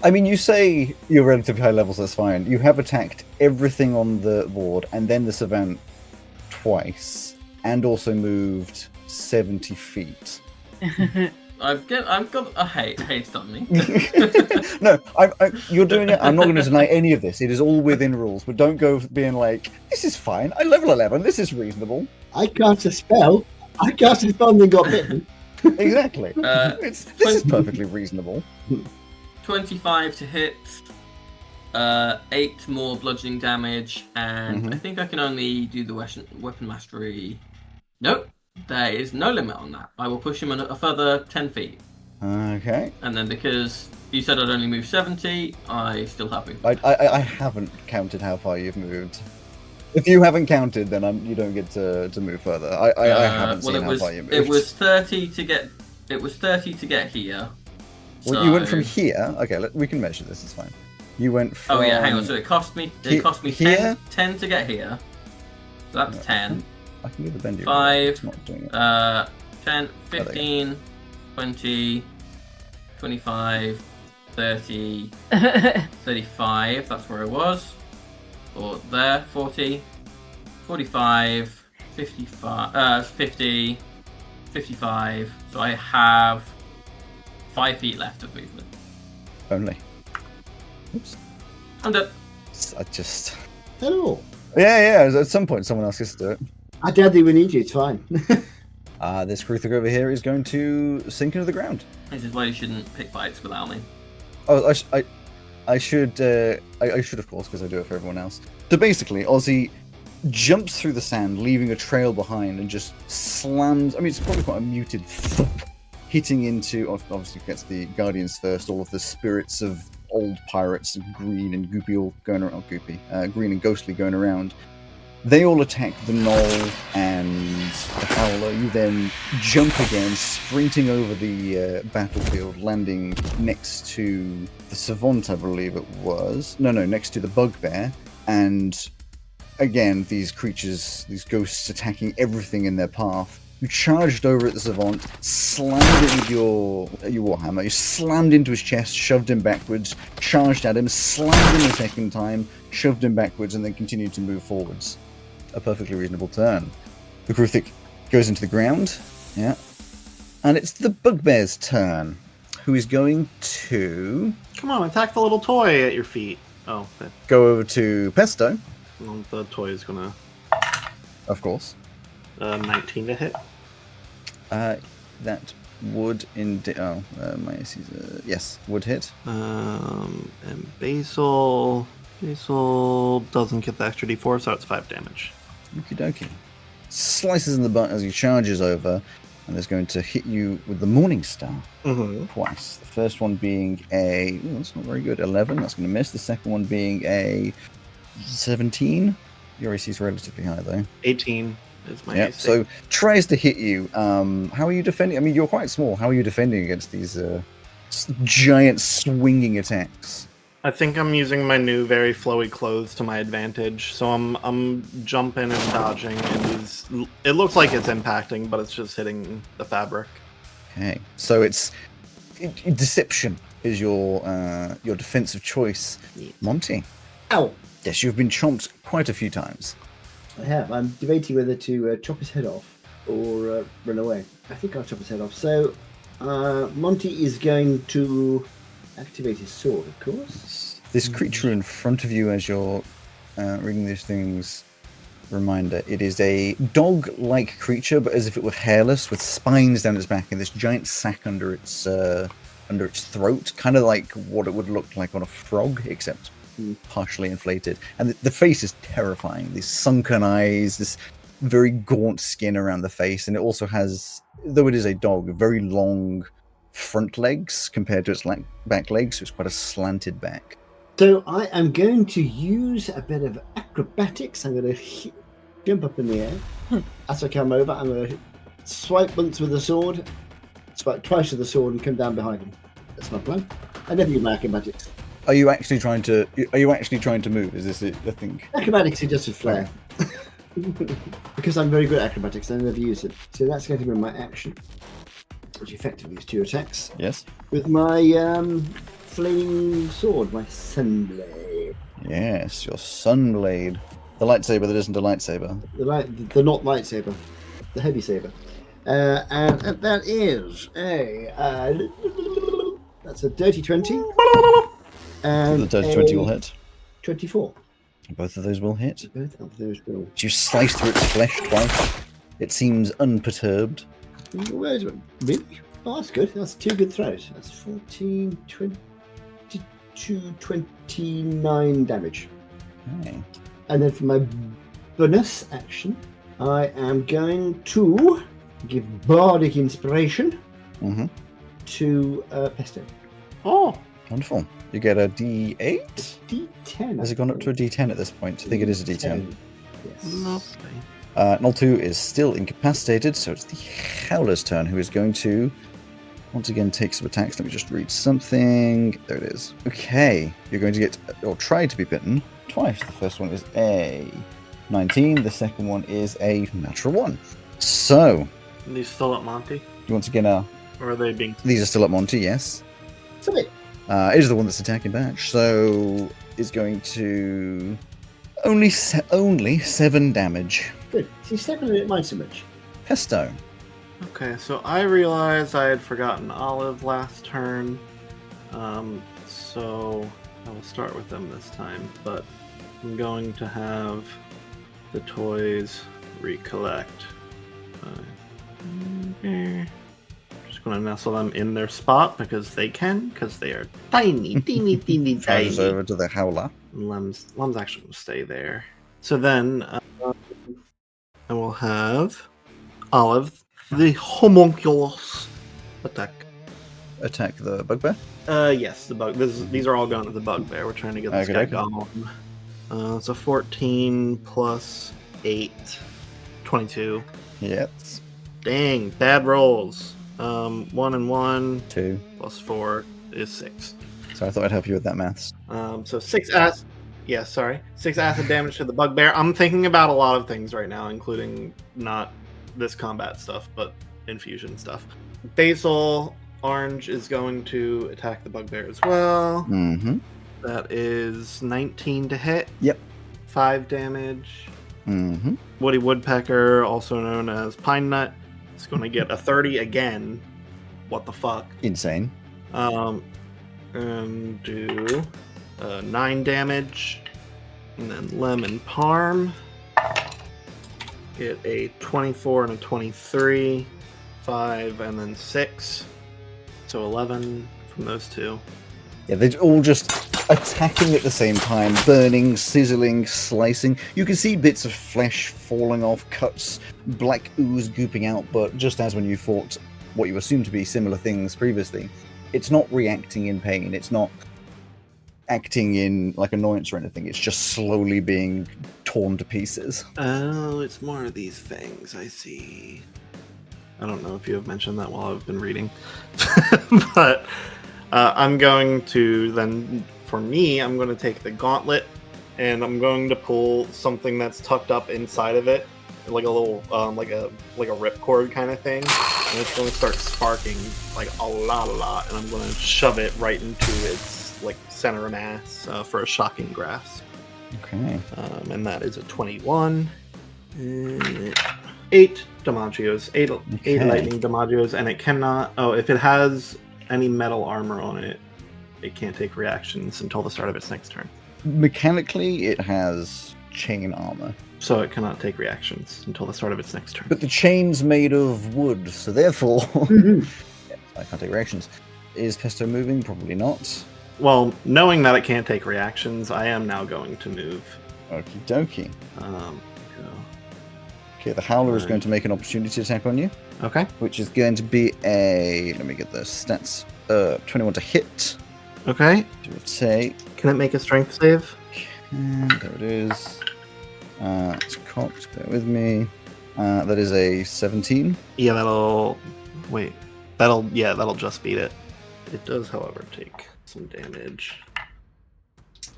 I mean, you say you're relatively high levels, that's fine. You have attacked everything on the board and then the savant twice, and also moved 70 feet. I've got a haste on me. No, you're doing it. I'm not going to deny any of this. It is all within rules, but don't go being like, this is fine. I'm level 11. This is reasonable. I cast a spell. I cast a spell and then got bitten. Exactly. This is perfectly reasonable. 25 to hit, 8 more bludgeoning damage, and I think I can only do the weapon mastery. Nope, there is no limit on that. I will push him a further 10 feet. Okay. And then because you said I'd only move 70, I still have movement. I haven't counted how far you've moved. If you haven't counted, then you don't get to move further. I haven't seen how far you moved. It was 30 to get. It was 30 to get here. Well, so... you went from here. Okay, we can measure this. It's fine. You went from. Oh yeah, hang on. So it cost me. It cost me 10 to get here. So that's 10. I can do the bendy. 5. It's not doing it. 10, 15, 20, 25, 30, 35. That's where I was. Or there. 40, 45, 55, 50, 55. So I have 5 feet left of movement. Only. Oops. I'm done. I just. Hello. Yeah. At some point, someone else gets to do it. I don't think we need you. It's fine. This Kruthig over here is going to sink into the ground. This is why you shouldn't pick fights without me. Oh, I should of course, because I do it for everyone else. So basically, Ozzy jumps through the sand, leaving a trail behind, and just slams. I mean, it's probably quite a muted thump, hitting into. Obviously, gets the Guardians first. All of the spirits of old pirates, green and goopy, all going around. Green and ghostly going around. They all attack the Knoll and the Howler. You then jump again, sprinting over the battlefield, landing next to the Savant, I believe it was. No, next to the Bugbear. And again, these creatures, these ghosts attacking everything in their path. You charged over at the Savant, slammed it with your Warhammer, you slammed into his chest, shoved him backwards, charged at him, slammed him a second time, shoved him backwards, and then continued to move forwards. A perfectly reasonable turn. The Kruthic goes into the ground, yeah. And it's the Bugbear's turn, who is going to... Come on, attack the little toy at your feet. Oh, go over to Pesto. Well, the toy is gonna... Of course. 19 to hit. That would indeed... Oh, my AC's... yes, would hit. And Basil doesn't get the extra d4, so it's 5 damage. Okie dokie. Slices in the butt as he charges over, and is going to hit you with the Morning Star twice. The first one being a... Ooh, that's not very good. 11, that's going to miss. The second one being a 17. Your AC is relatively high, though. 18 is my AC. So tries to hit you. How are you defending? I mean, you're quite small. How are you defending against these giant swinging attacks? I think I'm using my new very flowy clothes to my advantage. So I'm jumping and dodging, and it looks like it's impacting, but it's just hitting the fabric. Okay, so it's deception is your defensive choice, Monty. Ow! Yes, you've been chomped quite a few times. I have. I'm debating whether to chop his head off or run away. I think I'll chop his head off. So Monty is going to activate his sword, of course. This creature in front of you, as you're reading these things, reminder, it is a dog-like creature, but as if it were hairless, with spines down its back and this giant sack under its throat, kind of like what it would look like on a frog, except partially inflated. And the face is terrifying. These sunken eyes, this very gaunt skin around the face, and it also has, though it is a dog, very long front legs compared to its back legs, so it's quite a slanted back. So I am going to use a bit of acrobatics. I'm going to jump up in the air. As I come over, I'm going to swipe once with the sword, swipe twice with the sword, and come down behind him. That's my plan. I never use my acrobatics. Are you actually trying to move? Is this it, I think? Acrobatics is just a flair. Because I'm very good at acrobatics, I never use it. So that's going to be my action, which effectively is 2 attacks. Yes. With my flaming sword, my sunblade. Yes, your sunblade. The lightsaber that isn't a lightsaber. The not lightsaber. The heavy saber. And that is that's a dirty 20. And the dirty 20 will hit. 24. Both of those will hit. Both of those will. You slice through its flesh twice. It seems unperturbed. Where's it? Really? Oh, that's good. That's 2 good throws. That's 14, 22, 29 damage. Okay. And then for my bonus action, I am going to give Bardic Inspiration to Pesto. Oh, wonderful. You get a D8? D10. Has it gone up to a D10 at this point? I think it is a D10. Yes. lovely. Noltu is still incapacitated, so it's the Howler's turn, who is going to once again take some attacks. Let me just read something. There it is. Okay, you're going to get, or try to be bitten twice. The first one is a 19, the second one is a natural 1. So, Are these still at Monty? you once again are... Or are they being... These are still at Monty, yes. Sorry. It is the one that's attacking back, so it's going to only 7 damage. Good. He's stepping in it mine so much. Pesto. Okay, so I realized I had forgotten Olive last turn. So I will start with them this time, but I'm going to have the toys recollect. Just going to nestle them in their spot because they are tiny, teeny, Charges tiny. over to the Howler. Lem's actually going to stay there. So then I will have Olive, the homunculus, attack. Attack the bugbear. Yes, the bug. These are all going to the bugbear. We're trying to get this guy going. So 14 plus 8, 22. Yes. Dang, bad rolls. 1 and 1. 2. Plus 4 is 6. So I thought I'd help you with that maths. So 6 acid. Yeah, sorry. 6 acid damage to the bugbear. I'm thinking about a lot of things right now, including not this combat stuff, but infusion stuff. Basil Orange is going to attack the bugbear as well. Mm-hmm. That is 19 to hit. Yep. 5 damage. Mm-hmm. Woody Woodpecker, also known as Pine Nut, is going to get a 30 again. What the fuck? Insane. And do 9 damage. And then Lemon Parm. Get a 24 and a 23. 5 and then 6. So 11 from those two. Yeah, they're all just attacking at the same time, burning, sizzling, slicing. You can see bits of flesh falling off, cuts, black ooze gooping out, but just as when you fought what you assume to be similar things previously, it's not reacting in pain, it's not acting in like annoyance or anything, it's just slowly being torn to pieces. Oh, it's more of these things, I see. I don't know if you have mentioned that while I've been reading. But I'm going to then, for me, I'm going to take the gauntlet and I'm going to pull something that's tucked up inside of it, like a little, like a ripcord kind of thing. And it's going to start sparking like a lot, and I'm going to shove it right into its like center of mass for a shocking grasp. Okay. And that is a 21. 8 Damagios, 8 lightning Damagios, and it cannot. Oh, if it has any metal armor on it, it can't take reactions until the start of its next turn. Mechanically, it has chain armor. So it cannot take reactions until the start of its next turn. But the chain's made of wood, so therefore... yeah, I can't take reactions. Is Pesto moving? Probably not. Well, knowing that it can't take reactions, I am now going to move. Okie dokie. Go. Okay, the Howler is going to make an opportunity attack on you. Okay. Which is going to be a... Let me get the stats. 21 to hit. Okay. To take... Can it make a strength save? There it is. It's cocked. Bear with me. That is a 17. Yeah, that'll... Wait. That'll just beat it. It does, however, take some damage.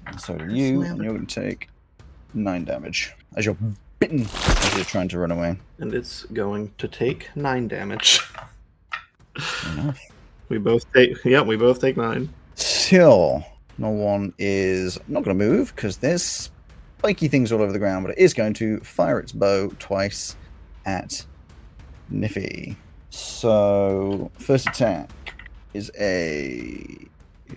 And so do you, and you're going to take 9 damage. As you're bitten as you're trying to run away. And it's going to take 9 damage. Fair enough. We both take 9. Still, no one is not going to move because there's spiky things all over the ground, but it is going to fire its bow twice at Niffy. So, first attack is a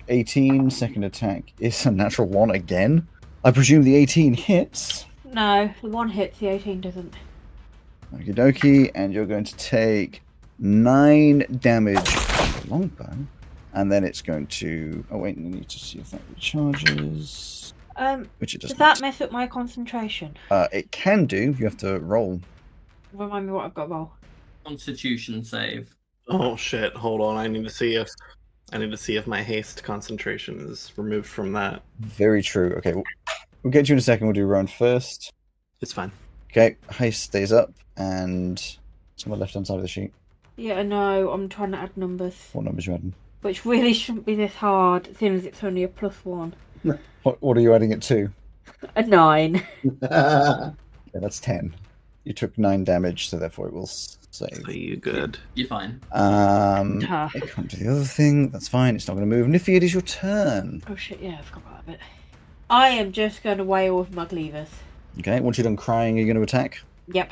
18. Second attack is a natural 1 again. I presume the 18 hits. No, the 1 hits, the 18 doesn't. Okie dokie, and you're going to take 9 damage with the longbow. And then it's going to... Oh wait, you need to see if that recharges. Which it doesn't. Does that mess up my concentration? It can do. You have to roll. Remind me what I've got to roll. Constitution save. Oh shit! Hold on. I need to see if my haste concentration is removed from that. Very true. Okay, we'll get you in a second. We'll do Rowan first. It's fine. Okay, haste stays up, and it's on the left-hand side of the sheet. Yeah, I know. I'm trying to add numbers. What numbers are you adding? Which really shouldn't be this hard, seeing as it's only a +1. What are you adding it to? A 9. Yeah, that's 10. You took 9 damage, so therefore it will save. So you good? You're fine. I can't do the other thing. That's fine. It's not going to move. Niffy, it is your turn. Oh shit! Yeah, I forgot about that bit. I am just going to wail with my levers. Okay, once you're done crying, are you going to attack? Yep.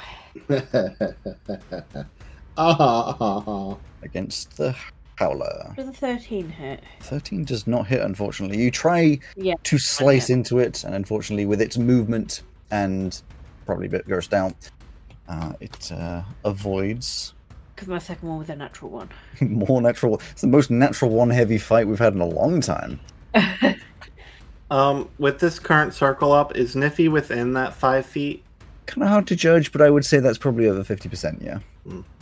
Against the Howler. Does a 13 hit? 13 does not hit, unfortunately. You try to slice into it, and unfortunately, with its movement and probably a bit grossed out, it avoids. Because my second one was a natural 1. More natural. It's the most natural 1 heavy fight we've had in a long time. With this current circle up, is Niffy within that 5 feet? Kind of hard to judge, but I would say that's probably over 50%, yeah.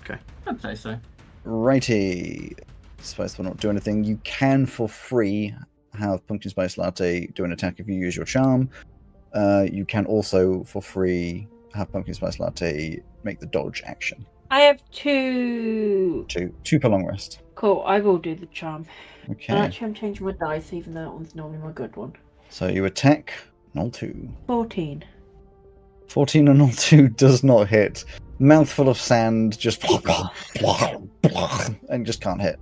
Okay. I'd say so. Righty. Spice will not do anything. You can, for free, have Pumpkin Spice Latte do an attack if you use your charm. You can also, for free, have Pumpkin Spice Latte make the dodge action. I have 2. 2 per long rest. Cool, I will do the charm. Okay. And actually, I'm changing my dice, even though that one's normally my good one. So you attack, null 2. 14. 14 and null 2 does not hit. mouthful of sand, just and just can't hit.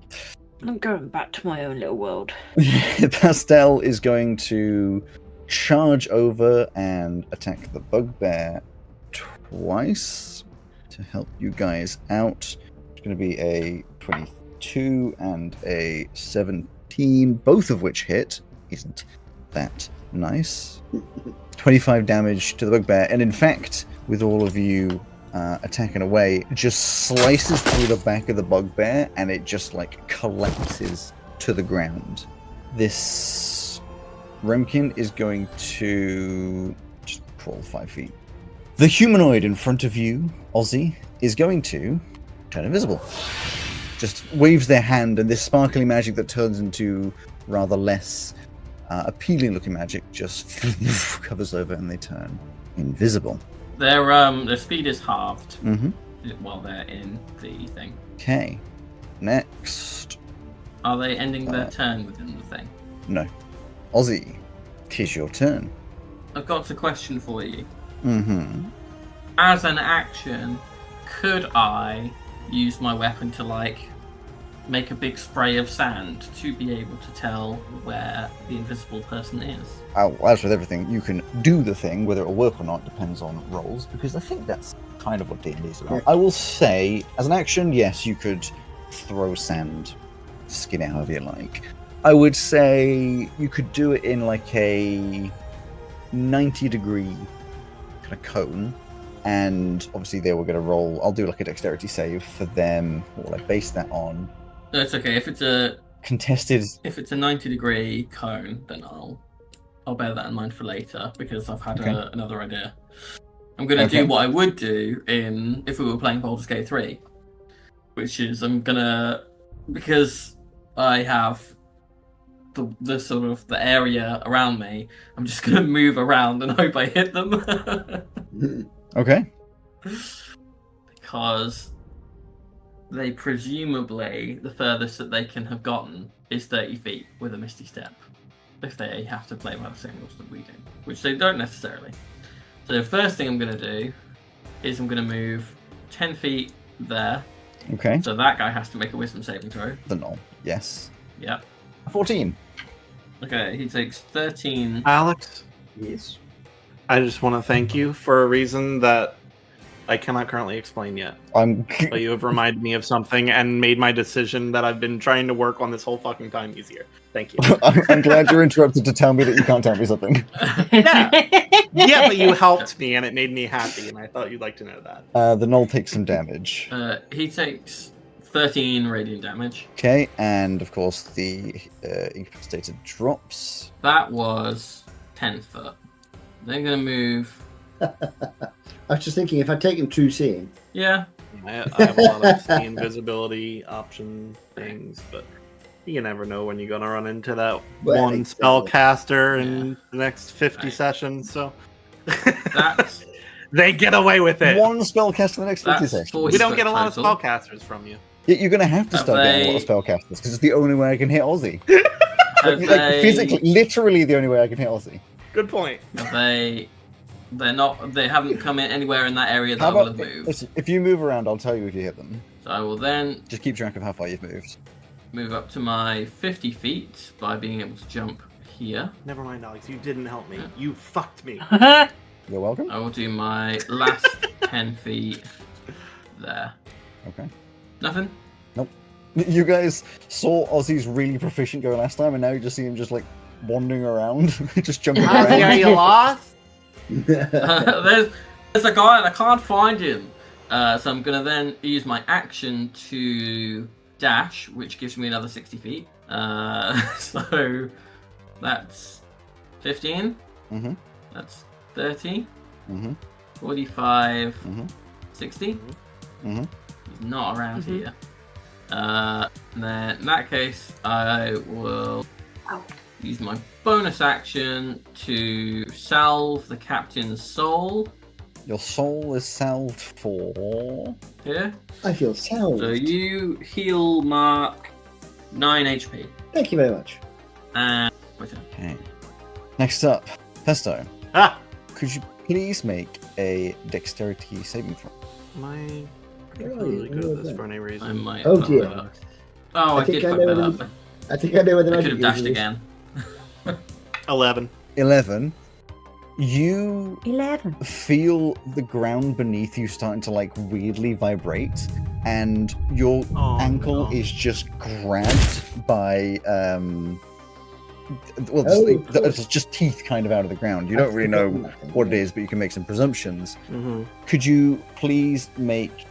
I'm going back to my own little world. Pastel is going to charge over and attack the bugbear twice to help you guys out. It's going to be a 22 and a 17, both of which hit. Isn't that nice? 25 damage to the bugbear, and in fact, with all of you attacking away, just slices through the back of the bugbear, and it just like collapses to the ground. This Remkin is going to just crawl 5 feet. The humanoid in front of you, Ozzy, is going to turn invisible. Just waves their hand, and this sparkly magic that turns into rather less appealing looking magic just covers over, and they turn invisible. Their speed is halved Mm-hmm. while they're in the thing. Okay. Next. Are they ending their turn within the thing? No. Ozzy, 'tis your turn. I've got a question for you. Mm-hmm. As an action, could I use my weapon to make a big spray of sand to be able to tell where the invisible person is? As with everything, you can do the thing. Whether it will work or not depends on rolls, because I think that's kind of what D&D is about. I will say, as an action, yes, you could throw sand, skin it however you like. I would say you could do it in like a 90-degree kind of cone, and obviously they will get a roll. I'll do like a dexterity save for them. What will I base that on? No, it's okay. If it's a Contested. If it's a 90-degree cone, then I'll bear that in mind for later, because I've had Okay. another idea. I'm going to Okay. do what I would do if we were playing Baldur's Gate 3, which is because I have the sort of the area around me, I'm just going to move around and hope I hit them. Okay. Because they presumably, the furthest that they can have gotten is 30 feet with a Misty Step, if they have to play by the same rules that we do, which they don't necessarily. So the first thing I'm going to do is I'm going to move 10 feet there. Okay. So that guy has to make a wisdom saving throw. The null. Yes. Yep. 14. Okay, he takes 13. Alex, Yes. I just want to thank you for a reason that I cannot currently explain yet. But you have reminded me of something and made my decision that I've been trying to work on this whole fucking time easier. Thank you. I'm glad you're interrupted to tell me that you can't tell me something. Yeah, but you helped me and it made me happy, and I thought you'd like to know that. The null takes some damage. He takes 13 radiant damage. Okay, and of course the incapacitated drops. That was 10 foot. They're going to move. I was just thinking, if I take him true seeing, Yeah. I have a lot of the invisibility option things, but you never know when you're going to run into that Well, one exactly. spellcaster in the next 50 Right. sessions, so That's they get away with it. One spellcast for the next 50 That's sessions. 40. We don't get a lot of Total. spellcasters from you. You're going to have to Have start getting a lot of they- spellcasters, because it's the only way I can hit Ozzy. have Like, physically, literally the only way I can hit Ozzy. Good point. They haven't come in anywhere in that area that How I will about, have moved. listen, if you move around, I'll tell you if you hit them. So I will then Just keep track of how far you've moved. move up to my 50 feet by being able to jump here. Never mind, Alex. You didn't help me. You fucked me. You're welcome. I will do my last 10 feet there. Okay. Nothing? You guys saw Ozzy's really proficient go last time, and now you just see him just like wandering around, just jumping Ozzy, are around. you lost? There's a guy and I can't find him. So I'm going to then use my action to dash, which gives me another 60 feet. So that's 15. Mm-hmm. That's 30. Mm-hmm. 45. Mhm. 60. Mm-hmm. He's not around here. Then in that case, I will use my bonus action to salve the captain's soul Your soul is salved for... here. I feel sound. So you heal Mark 9 HP. Thank you very much. And my turn. Okay. Next up, Pesto. Ah! Could you please make a dexterity saving throw? Am I Where are you? particularly good at this Where for any I reason? might. Oh, fuck dear. that up. Oh, I think did I fuck know that where up. the- I think I know where the I magic could have dashed is. again. 11. 11. You 11. feel the ground beneath you starting to like weirdly vibrate, and your ankle no. is just grabbed by well, Oh, just, of course. it's just teeth kind of out of the ground. You I'd don't really know forgotten that thing, what it yeah. is, but you can make some presumptions. Mm-hmm. Could you please make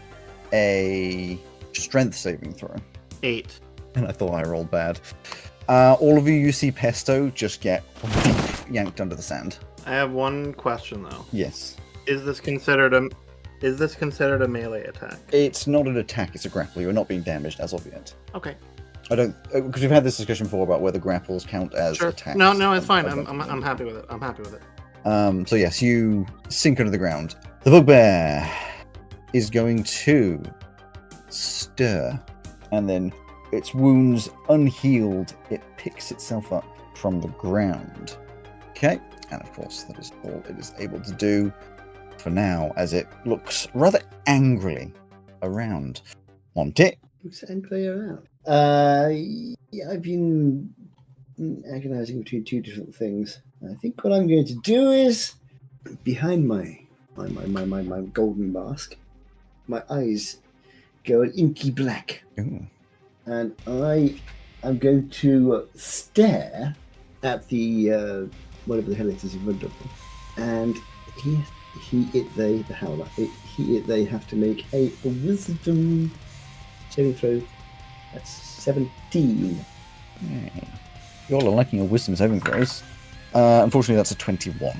a strength saving throw? 8. And I thought I rolled bad. All of you see Pesto just get yanked under the sand. I have one question though. Yes. Is this considered a melee attack? It's not an attack, it's a grapple. You're not being damaged as of yet. Okay. I don't, because we've had this discussion before about whether grapples count as Sure. attacks. No, it's fine. I don't I'm know. happy with it. I'm happy with it. So yes, you sink under the ground. The bugbear is going to stir, and then its wounds unhealed, it picks itself up from the ground. Okay, and of course that is all it is able to do for now, as it looks rather angrily around. Monty. Looks angry around. Yeah, I've been agonizing between two different things. I think what I'm going to do is, behind my golden mask, my eyes go an inky black, Ooh. and I am going to stare at the whatever the hell it is in front of me, and the howler, they have to make a wisdom saving throw. That's 17. Hey. You all are liking your wisdom saving throws. Unfortunately, that's a 21.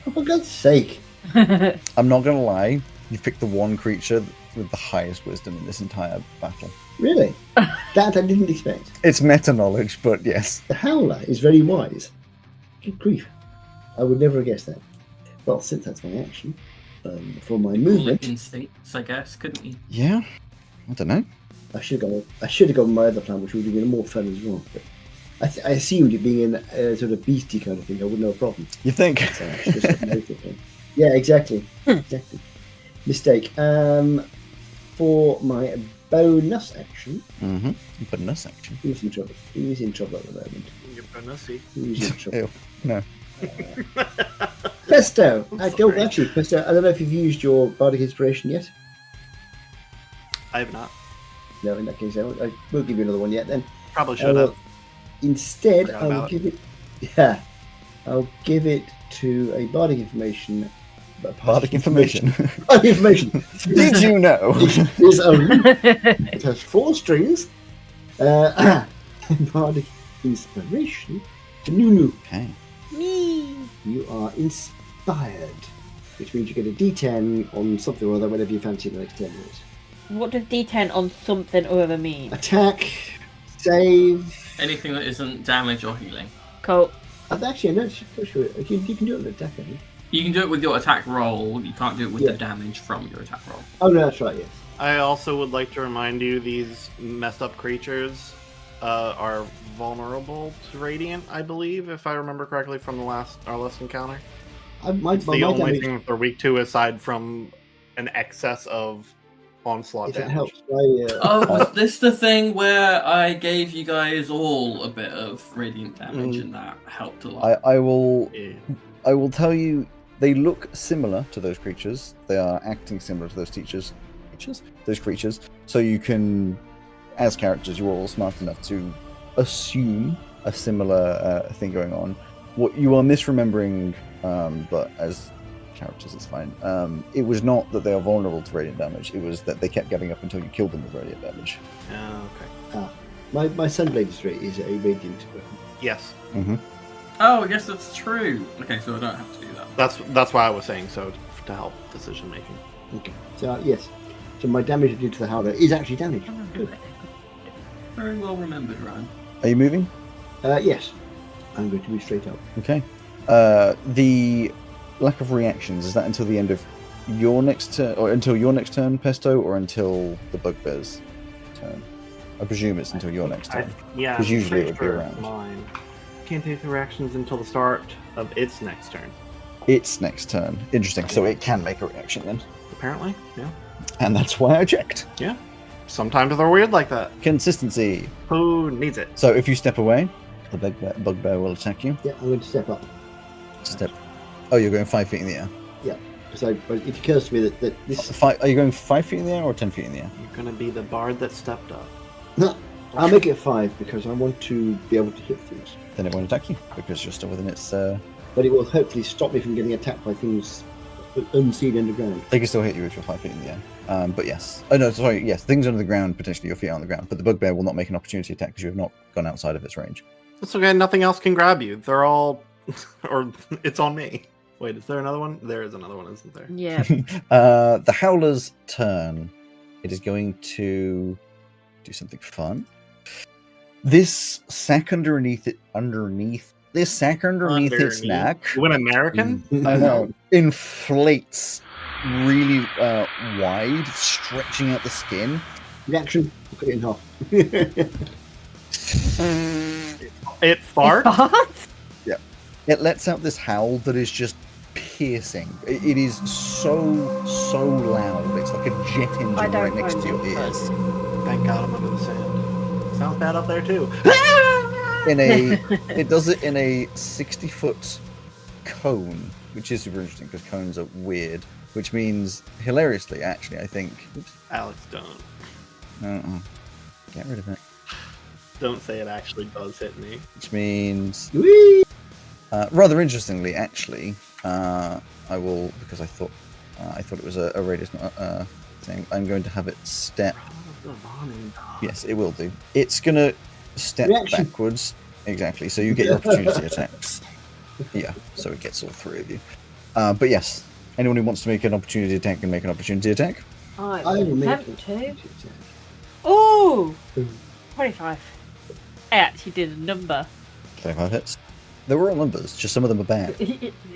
Oh, for God's sake! I'm not going to lie, you've picked the one creature with the highest wisdom in this entire battle. Really? That I didn't expect. It's meta knowledge, but yes. The howler is very wise. Good grief. I would never have guessed that. Well, since that's my action, for my movement, Instincts, I guess, couldn't you? Yeah? I don't know. I should have gone with my other plan, which would have been more fun as well. But I assumed it being a sort of beastie kind of thing, I wouldn't have a problem. You think? So I should just note it then. Yeah, exactly. Exactly. Mistake. For my bonus action, Mm-hmm. Bonus action. who's in trouble? Who's in trouble at the moment? You're bonusy. Who's in trouble? Ew. No. Pesto! Sorry. Actually, Pesto, I don't know if you've used your Bardic Inspiration yet. I have not. No, in that case, I won't give you another one yet then. Probably should will- have. Instead, Forgot I'll about give it... Yeah. I'll give it to a Bardic Information... Bardic information. Bardic Information! Did you know? It has 4 strings. Bardic Inspiration. Nunu. Okay. Me. You are inspired, which means you get a D10 on something or other whenever you fancy in the next 10 minutes. What does D10 on something or other mean? Attack, save. Anything that isn't damage or healing. Cool. Actually, I'm not sure. You can do it on attack, I think. You can do it with your attack roll, you can't do it with Yeah. the damage from your attack roll. Oh, no, that's right, yes. I also would like to remind you these messed up creatures are vulnerable to radiant, I believe, if I remember correctly from our last encounter. It's the only damage, thing that they're weak to aside from an excess of onslaught if it damage. helps, Oh, was this the thing where I gave you guys all a bit of radiant damage and that helped a lot? I will Yeah. I will tell you, they look similar to those creatures. They are acting similar to those those creatures. So you can, as characters, you're all smart enough to assume a similar thing going on. What you are misremembering, but as characters, it's fine. It was not that they are vulnerable to radiant damage. It was that they kept getting up until you killed them with radiant damage. Okay. my Sunblade is a radiant weapon. Yes. Mm-hmm. Oh, I guess that's true. Okay, so I don't have to do that. That's why I was saying so, to help decision making. Okay. So, yes. So my damage I did to the Howler is actually damage. Good. Very well remembered, Ryan. Are you moving? Yes. I'm going to be straight up. Okay. The lack of reactions, is that until the end of your next turn, or until your next turn, Pesto, or until the bugbear's turn? I presume it's until your next turn. Yeah. 'Cause usually it pretty would be sure around. Mine can't take the reactions until the start of its next turn. Its next turn. Interesting. So it can make a reaction then. Apparently, yeah. And that's why I checked. Yeah. Sometimes they're weird like that. Consistency. Who needs it? So if you step away, the bugbear will attack you. Yeah, I'm going to step up. Step. Oh, you're going 5 feet in the air. Yeah. So it occurs to me that this. Are you going 5 feet in the air or 10 feet in the air? You're gonna be the bard that stepped up. No, I'll make it 5 because I want to be able to hit things. Then it won't attack you because you're still within its. But it will hopefully stop me from getting attacked by things unseen underground. They can still hit you if you're 5 feet in the air. But yes. Oh no, sorry. Yes, things under the ground, potentially your feet are on the ground. But the bugbear will not make an opportunity attack because you have not gone outside of its range. That's okay. Nothing else can grab you. They're all, or it's on me. Wait, is there another one? There is another one, isn't there? Yeah. The Howler's turn. It is going to do something fun. This sack underneath its neck. You an American? I know. Inflates really wide, stretching out the skin. Reaction, cut it in half. It farts? Yeah. It lets out this howl that is just piercing. It is so loud. It's like a jet engine right next to your ears. Thank God I'm under the sand. Sounds bad up there too. It does it in a 60-foot cone, which is super interesting because cones are weird. Which means, hilariously, actually, I think. Oops. Alex, don't. Get rid of it. Don't say it actually does hit me. Which means, Whee! rather interestingly, actually, I will, because I thought it was a radius thing. I'm going to have it step. Yes, it will do. It's gonna step Reaction. backwards. Exactly. So you get your opportunity attacks. Yeah. So it gets all 3 of you. But yes, anyone who wants to make an opportunity attack can make an opportunity attack. I will make Attempt it. to. Oh! 25. I actually did a number. 25 hits. They were all numbers. Just some of them are bad.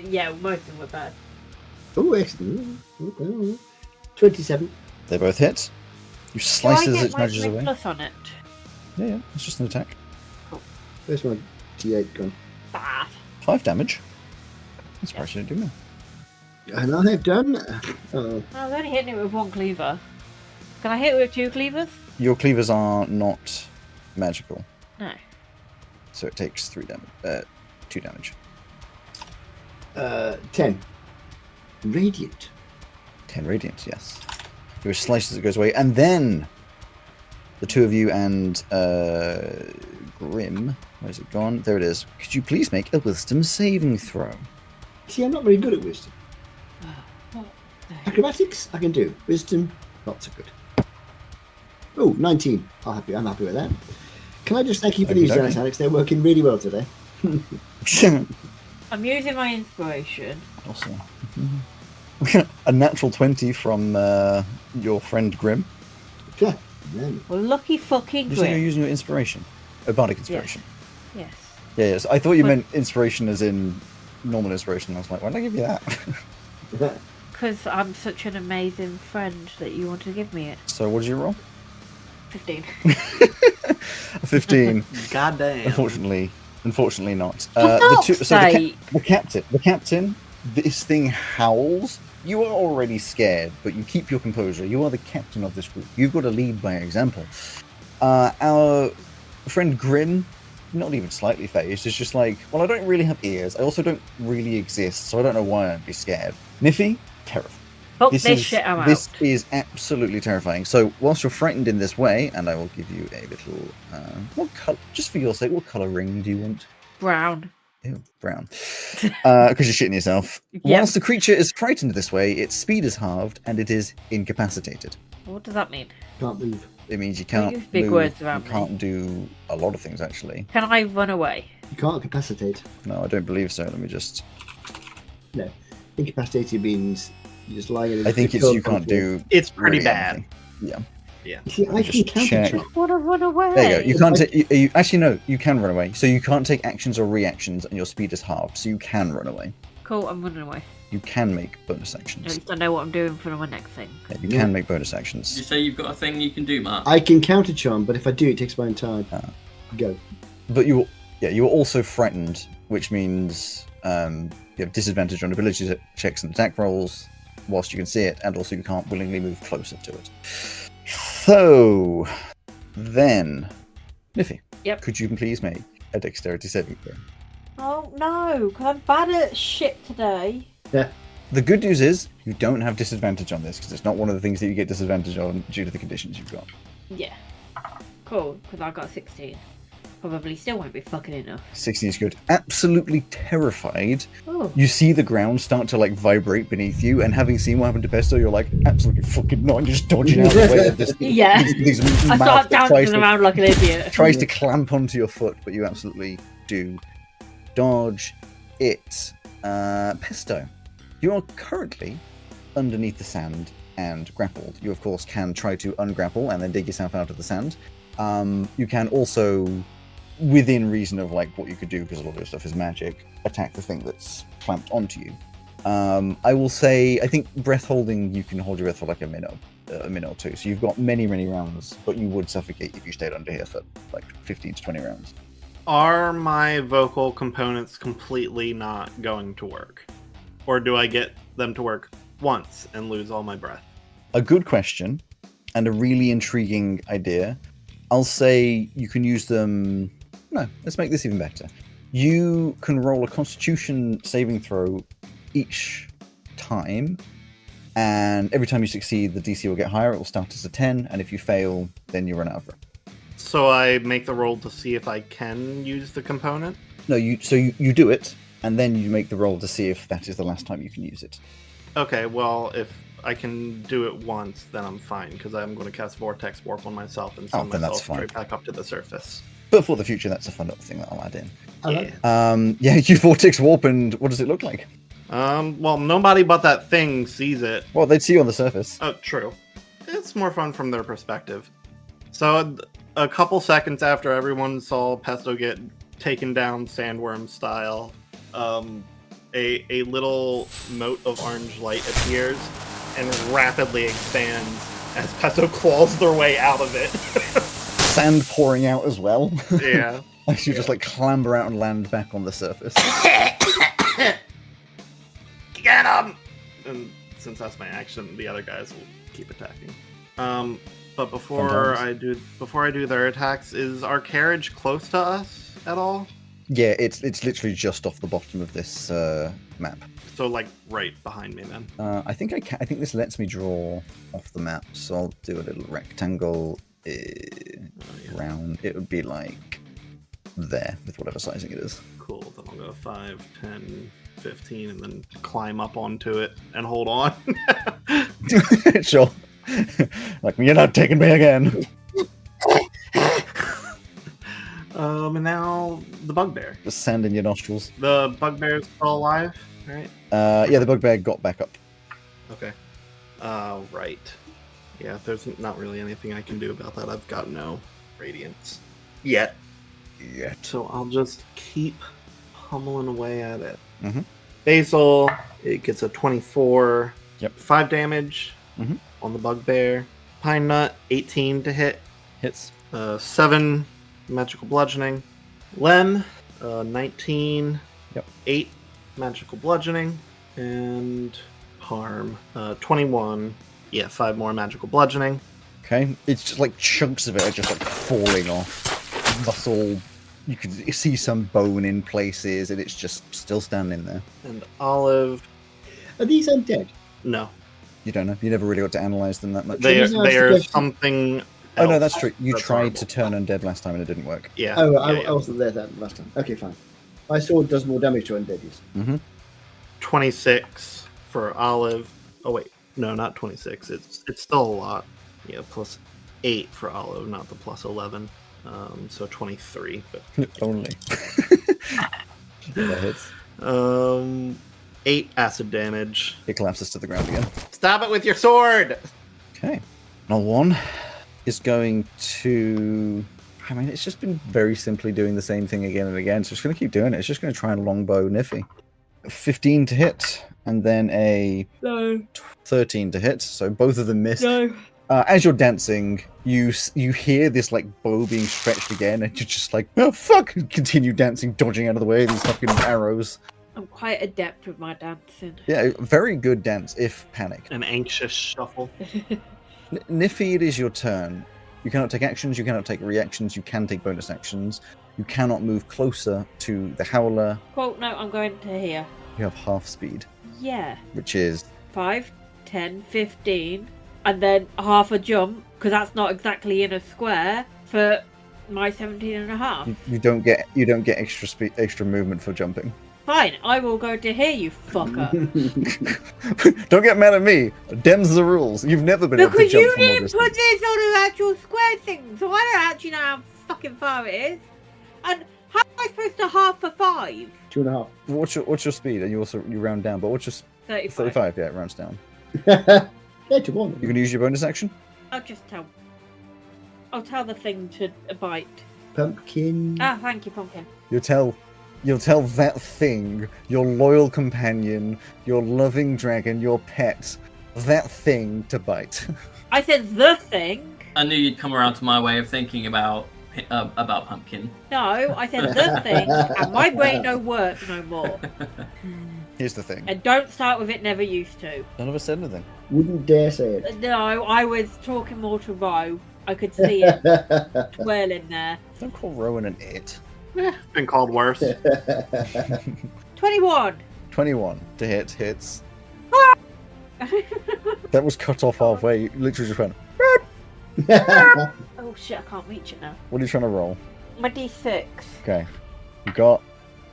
Yeah, most of them were bad. Oh, excellent. Okay. 27. They both hit. You slice as it my nudges away. plus on it? Yeah, it's just an attack. Where's my D8 gone? 5. 5 damage. I'm surprised you didn't do more. And I have done. I was only hitting it with 1 cleaver. Can I hit it with 2 cleavers? Your cleavers are not magical, No. so it takes 2 damage. 10. Radiant. 10 radiant, yes. You slice as it goes away, and then the 2 of you and Grim. Where's it gone? There it is. Could you please make a wisdom saving throw? See, I'm not very good at wisdom. Acrobatics, I can do. Wisdom, not so good. Oh, 19. I'm happy with that. Can I just thank you for these dice, Alex? They're working really well today. I'm using my inspiration. Awesome. A natural 20 from your friend Grim. Yeah. Man. Well, lucky fucking You say you're Grim. using your inspiration? A bardic inspiration. Yes. Yeah, yes. I thought you meant inspiration as in normal inspiration. I was like, why did I give you that? Because I'm such an amazing friend that you want to give me it. So what did you roll? 15. 15. Goddamn. Unfortunately not. fuck's sake. The captain, this thing howls. You are already scared, but you keep your composure. You are the captain of this group. You've got to lead by example. Our friend Grim, not even slightly phased, is just like, well, I don't really have ears. I also don't really exist, so I don't know why I'd be scared. Niffy, terrified. Fuck this shit, I'm This out. is absolutely terrifying. So, whilst you're frightened in this way, and I will give you a little, what color, just for your sake, what color ring do you want? Brown. Ew, brown. Because you're shitting yourself. Yep. Whilst the creature is frightened this way, its speed is halved, and it is incapacitated. What does that mean? Can't move. It means you can't use big move, words you around me. can't do a lot of things, actually. Can I run away? You can't incapacitate. No, I don't believe so. Let me just... No. Incapacitated means you just lie in I think it's you can't do... It's pretty really bad. anything. Yeah. You see, I Just can check. counter. I want to run away. There you go. You can't take... Actually, no. You can run away. So you can't take actions or reactions, and your speed is halved. So you can run away. Cool, I'm running away. You can make bonus At actions. least I know what I'm doing for my next thing. Yeah, you can make bonus actions. You say you've got a thing you can do, Mark? I can counter charm, but if I do, it takes my own time. Go. But you're also frightened, which means you have disadvantage on ability checks and attack rolls. whilst you can see it, and also you can't willingly move closer to it. So, then, Niffy, Yep. could you please make a dexterity saving throw? Oh no, because I'm bad at shit today. Yeah. The good news is you don't have disadvantage on this because it's not one of the things that you get disadvantage on due to the conditions you've got. Yeah. Cool, because I got 16. Probably still won't be fucking enough. 16 is good. Absolutely terrified. Oh. You see the ground start to like vibrate beneath you, and having seen what happened to Pesto, you're like, absolutely fucking not. You're just dodging out of the way of this. Yeah. These I start dancing around like an idiot. Tries to clamp onto your foot, but you absolutely do dodge it. Pesto, you are currently underneath the sand and grappled. You, of course, can try to ungrapple and then dig yourself out of the sand. You can also, within reason of like what you could do, because a lot of your stuff is magic, attack the thing that's clamped onto you. I will say, I think breath holding, you can hold your breath for like a minute or two. So you've got many rounds, but you would suffocate if you stayed under here for like 15 to 20 rounds. Are my vocal components completely not going to work? Or do I get them to work once and lose all my breath? A good question and a really intriguing idea. I'll say you can use them... No, let's make this even better. You can roll a Constitution saving throw each time, and every time you succeed, the DC will get higher. It will start as a 10, and if you fail, then you run out of breath. So I make the roll to see if I can use the component? No, you do it, and then you make the roll to see if that is the last time you can use it. Okay, well, if I can do it once, then I'm fine, because I'm going to cast Vortex Warp on myself and send then that's myself fine. right back up to the surface. But for the future, that's a fun little thing that I'll add in. I like Yeah. You Vortex Warp, and what does it look like? Well, nobody but that thing sees it. Well, they'd see you on the surface. Oh, true. It's more fun from their perspective. So, a couple seconds after everyone saw Pesto get taken down sandworm style, a little mote of orange light appears and rapidly expands as Pesto claws their way out of it. Sand pouring out as well. Yeah. As you just like clamber out and land back on the surface. Get him! And since that's my action, the other guys will keep attacking. But before I do their attacks, is our carriage close to us at all? Yeah, it's literally just off the bottom of this map. So like right behind me then. I think this lets me draw off the map, so I'll do a little rectangle round. It would be like there with whatever sizing it is. Cool. Then I'll go 5, 10, 15, and then climb up onto it and hold on. Sure. Like, you're not taking me again. And now the bugbear. Just sand in your nostrils. The bugbear's still alive, right? Yeah, the bugbear got back up. Okay. Right. Yeah, there's not really anything I can do about that. I've got no radiance yet. So I'll just keep pummeling away at it. Mm-hmm. Basil, it gets a 24. Yep. 5 damage on the bugbear. Pine nut, 18 to hit. Hits. 7 magical bludgeoning. Lem, 19. Yep. 8 magical bludgeoning. And Harm, 21. Yeah, 5 more magical bludgeoning. Okay. It's just like chunks of it are just like falling off. Muscle. You can see some bone in places, and it's just still standing there. And Olive, Are these undead? no. You don't know. You never really got to analyze them that much. They reason I asked the are question- something Oh no, else that's true. You that's tried horrible. to turn undead last time and it didn't work. Yeah. Oh, yeah, I wasn't there that last time. Okay, fine. My sword does more damage to undeadies. Mm-hmm. 26 for Olive. Oh wait, no, not 26. It's still a lot. Yeah, plus 8 for Olive, not the plus 11. So 23. But Only. Yeah, that hits. 8 acid damage. It collapses to the ground again. Stab it with your sword. Okay. Now one is going to... I mean, it's just been very simply doing the same thing again and again, so it's going to keep doing it. It's just going to try and longbow Niffy. 15 to hit, and then a No. 13 to hit, so both of them miss. No. As you're dancing, you hear this like bow being stretched again, and you're just like, oh fuck! And continue dancing, dodging out of the way of these fucking arrows. I'm quite adept with my dancing. Yeah, very good dance if panicked. An anxious shuffle. Niffy, it is your turn. You cannot take actions, you cannot take reactions, you can take bonus actions. You cannot move closer to the Howler. Cool, no, I'm going to here. You have half speed, Yeah. which is 5, 10, 15, and then half a jump, because that's not exactly in a square, for my 17 and a half. you don't get extra speed, extra movement for jumping. Fine, I will go to here, you fucker. Don't get mad at me. Dem's the rules. You've never been able to Because jump you for more didn't distance. put this on an actual square thing, so I don't actually know how fucking far it is. And how am I supposed to half for 5? 2.5. What's your speed? And you round down, but what's your 35. 35? Yeah, it rounds down. Yeah, 2-1. You can use your bonus action. I'll tell the thing to bite. Pumpkin. Ah, thank you, Pumpkin. You'll tell that thing, your loyal companion, your loving dragon, your pet, that thing to bite. I said the thing. I knew you'd come around to my way of thinking about Pumpkin. No, I said the thing, and my brain don't work no more. Here's the thing. And don't start with it never used to. None of us said anything. Wouldn't dare say it. No, I was talking more to Ro. I could see it twirling there. Don't call Rowan an it. Been called worse. 21. 21 to hits. That was cut off halfway. You literally just went. Oh shit, I can't reach it now. What are you trying to roll? My D6. Okay. You got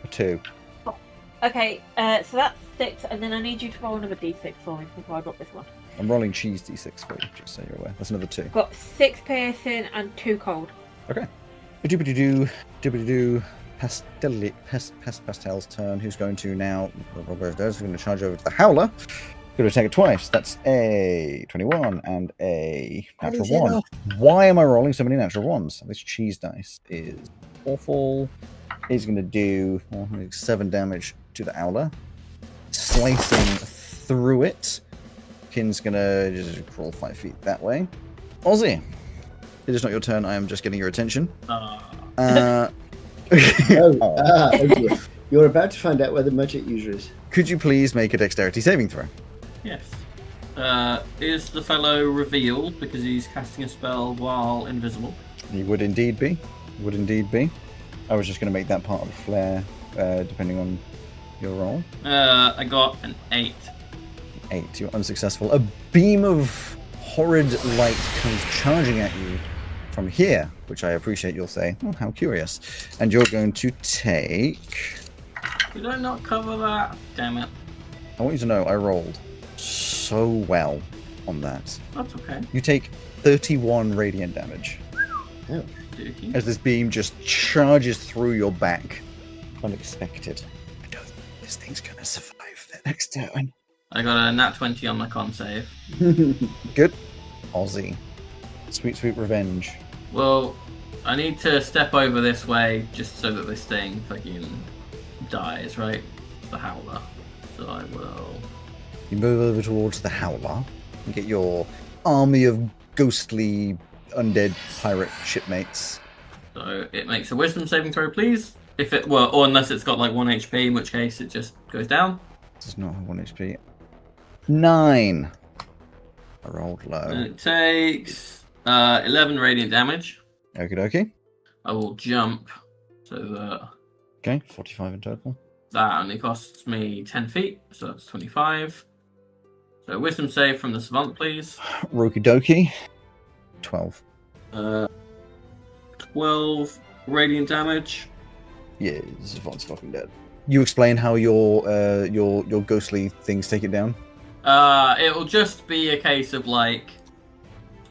a 2. Okay, so that's 6, and then I need you to roll another D6 for me before I drop this one. I'm rolling cheese d6 for you, just so you're aware. That's another 2. Got 6 piercing and 2 cold. Okay. Doobity-doo. Pastel's turn. Who's going to now? Who's going to charge over to the Howler. Going to attack it twice. That's a 21 and a natural 1. Why am I rolling so many natural 1s? This cheese dice is awful. He's going to do 7 damage to the Howler. Slicing through it. Kin's going to just crawl 5 feet that way. Ozzy. It is not your turn. I am just getting your attention. Oh, okay. You're about to find out where the magic user is. Could you please make a dexterity saving throw? Yes. Is the fellow revealed because he's casting a spell while invisible? He would indeed be. I was just going to make that part of the flare, depending on your roll. I got an 8. 8. You're unsuccessful. A beam of horrid light comes charging at you from here, which I appreciate you'll say, oh, how curious. And you're going to take... Did I not cover that? Damn it. I want you to know I rolled so well on that. That's okay. You take 31 radiant damage Oh. Dookie. as this beam just charges through your back. Unexpected. I don't think this thing's going to survive the next turn. I got a nat 20 on my con save. Good. Aussie. Sweet, sweet revenge. Well, I need to step over this way just so that this thing fucking dies, right? The Howler. So I will... You move over towards the Howler and get your army of ghostly undead pirate shipmates. So it makes a wisdom saving throw, please. If it well, or unless it's got like 1 HP, in which case it just goes down. Does not have 1 HP. 9. I rolled low. And it takes 11 radiant damage. Okie dokie. I will jump so that Okay, 45 in total. that only costs me 10 feet, so that's 25. So wisdom save from the savant, please. Roki dokie. 12. 12 radiant damage. Yeah, Savant's fucking dead. You explain how your ghostly things take it down? It will just be a case of like,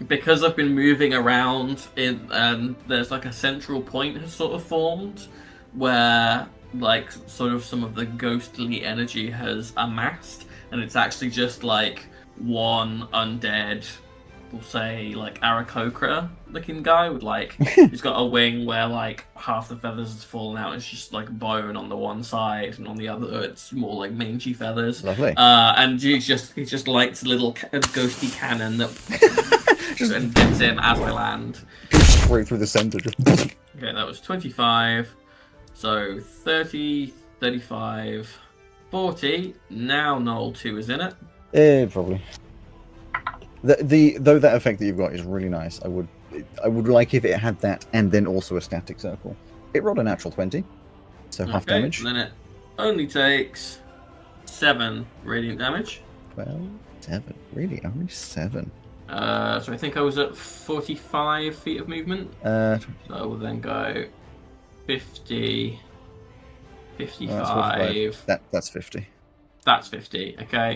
because I've been moving around and there's like a central point has sort of formed where like sort of some of the ghostly energy has amassed, and it's actually just like one undead, we'll say like Aarakocra looking guy with like he's got a wing where like half the feathers has fallen out. It's just like bone on the one side, and on the other it's more like mangy feathers. Lovely. And he just lights a little ghosty cannon that just and gets in as we land. Straight through the center. Okay, that was 25. So 30, 35, 40. Now Knoll 2 is in it. Probably. Though that effect that you've got is really nice. I would like if it had that and then also a static circle. It rolled a natural 20, so half damage. Then it only takes 7 radiant damage. Well, 7. Really? Only 7. So I think I was at 45 feet of movement. So I will then go 50, 55. That's 50. That's 50, okay.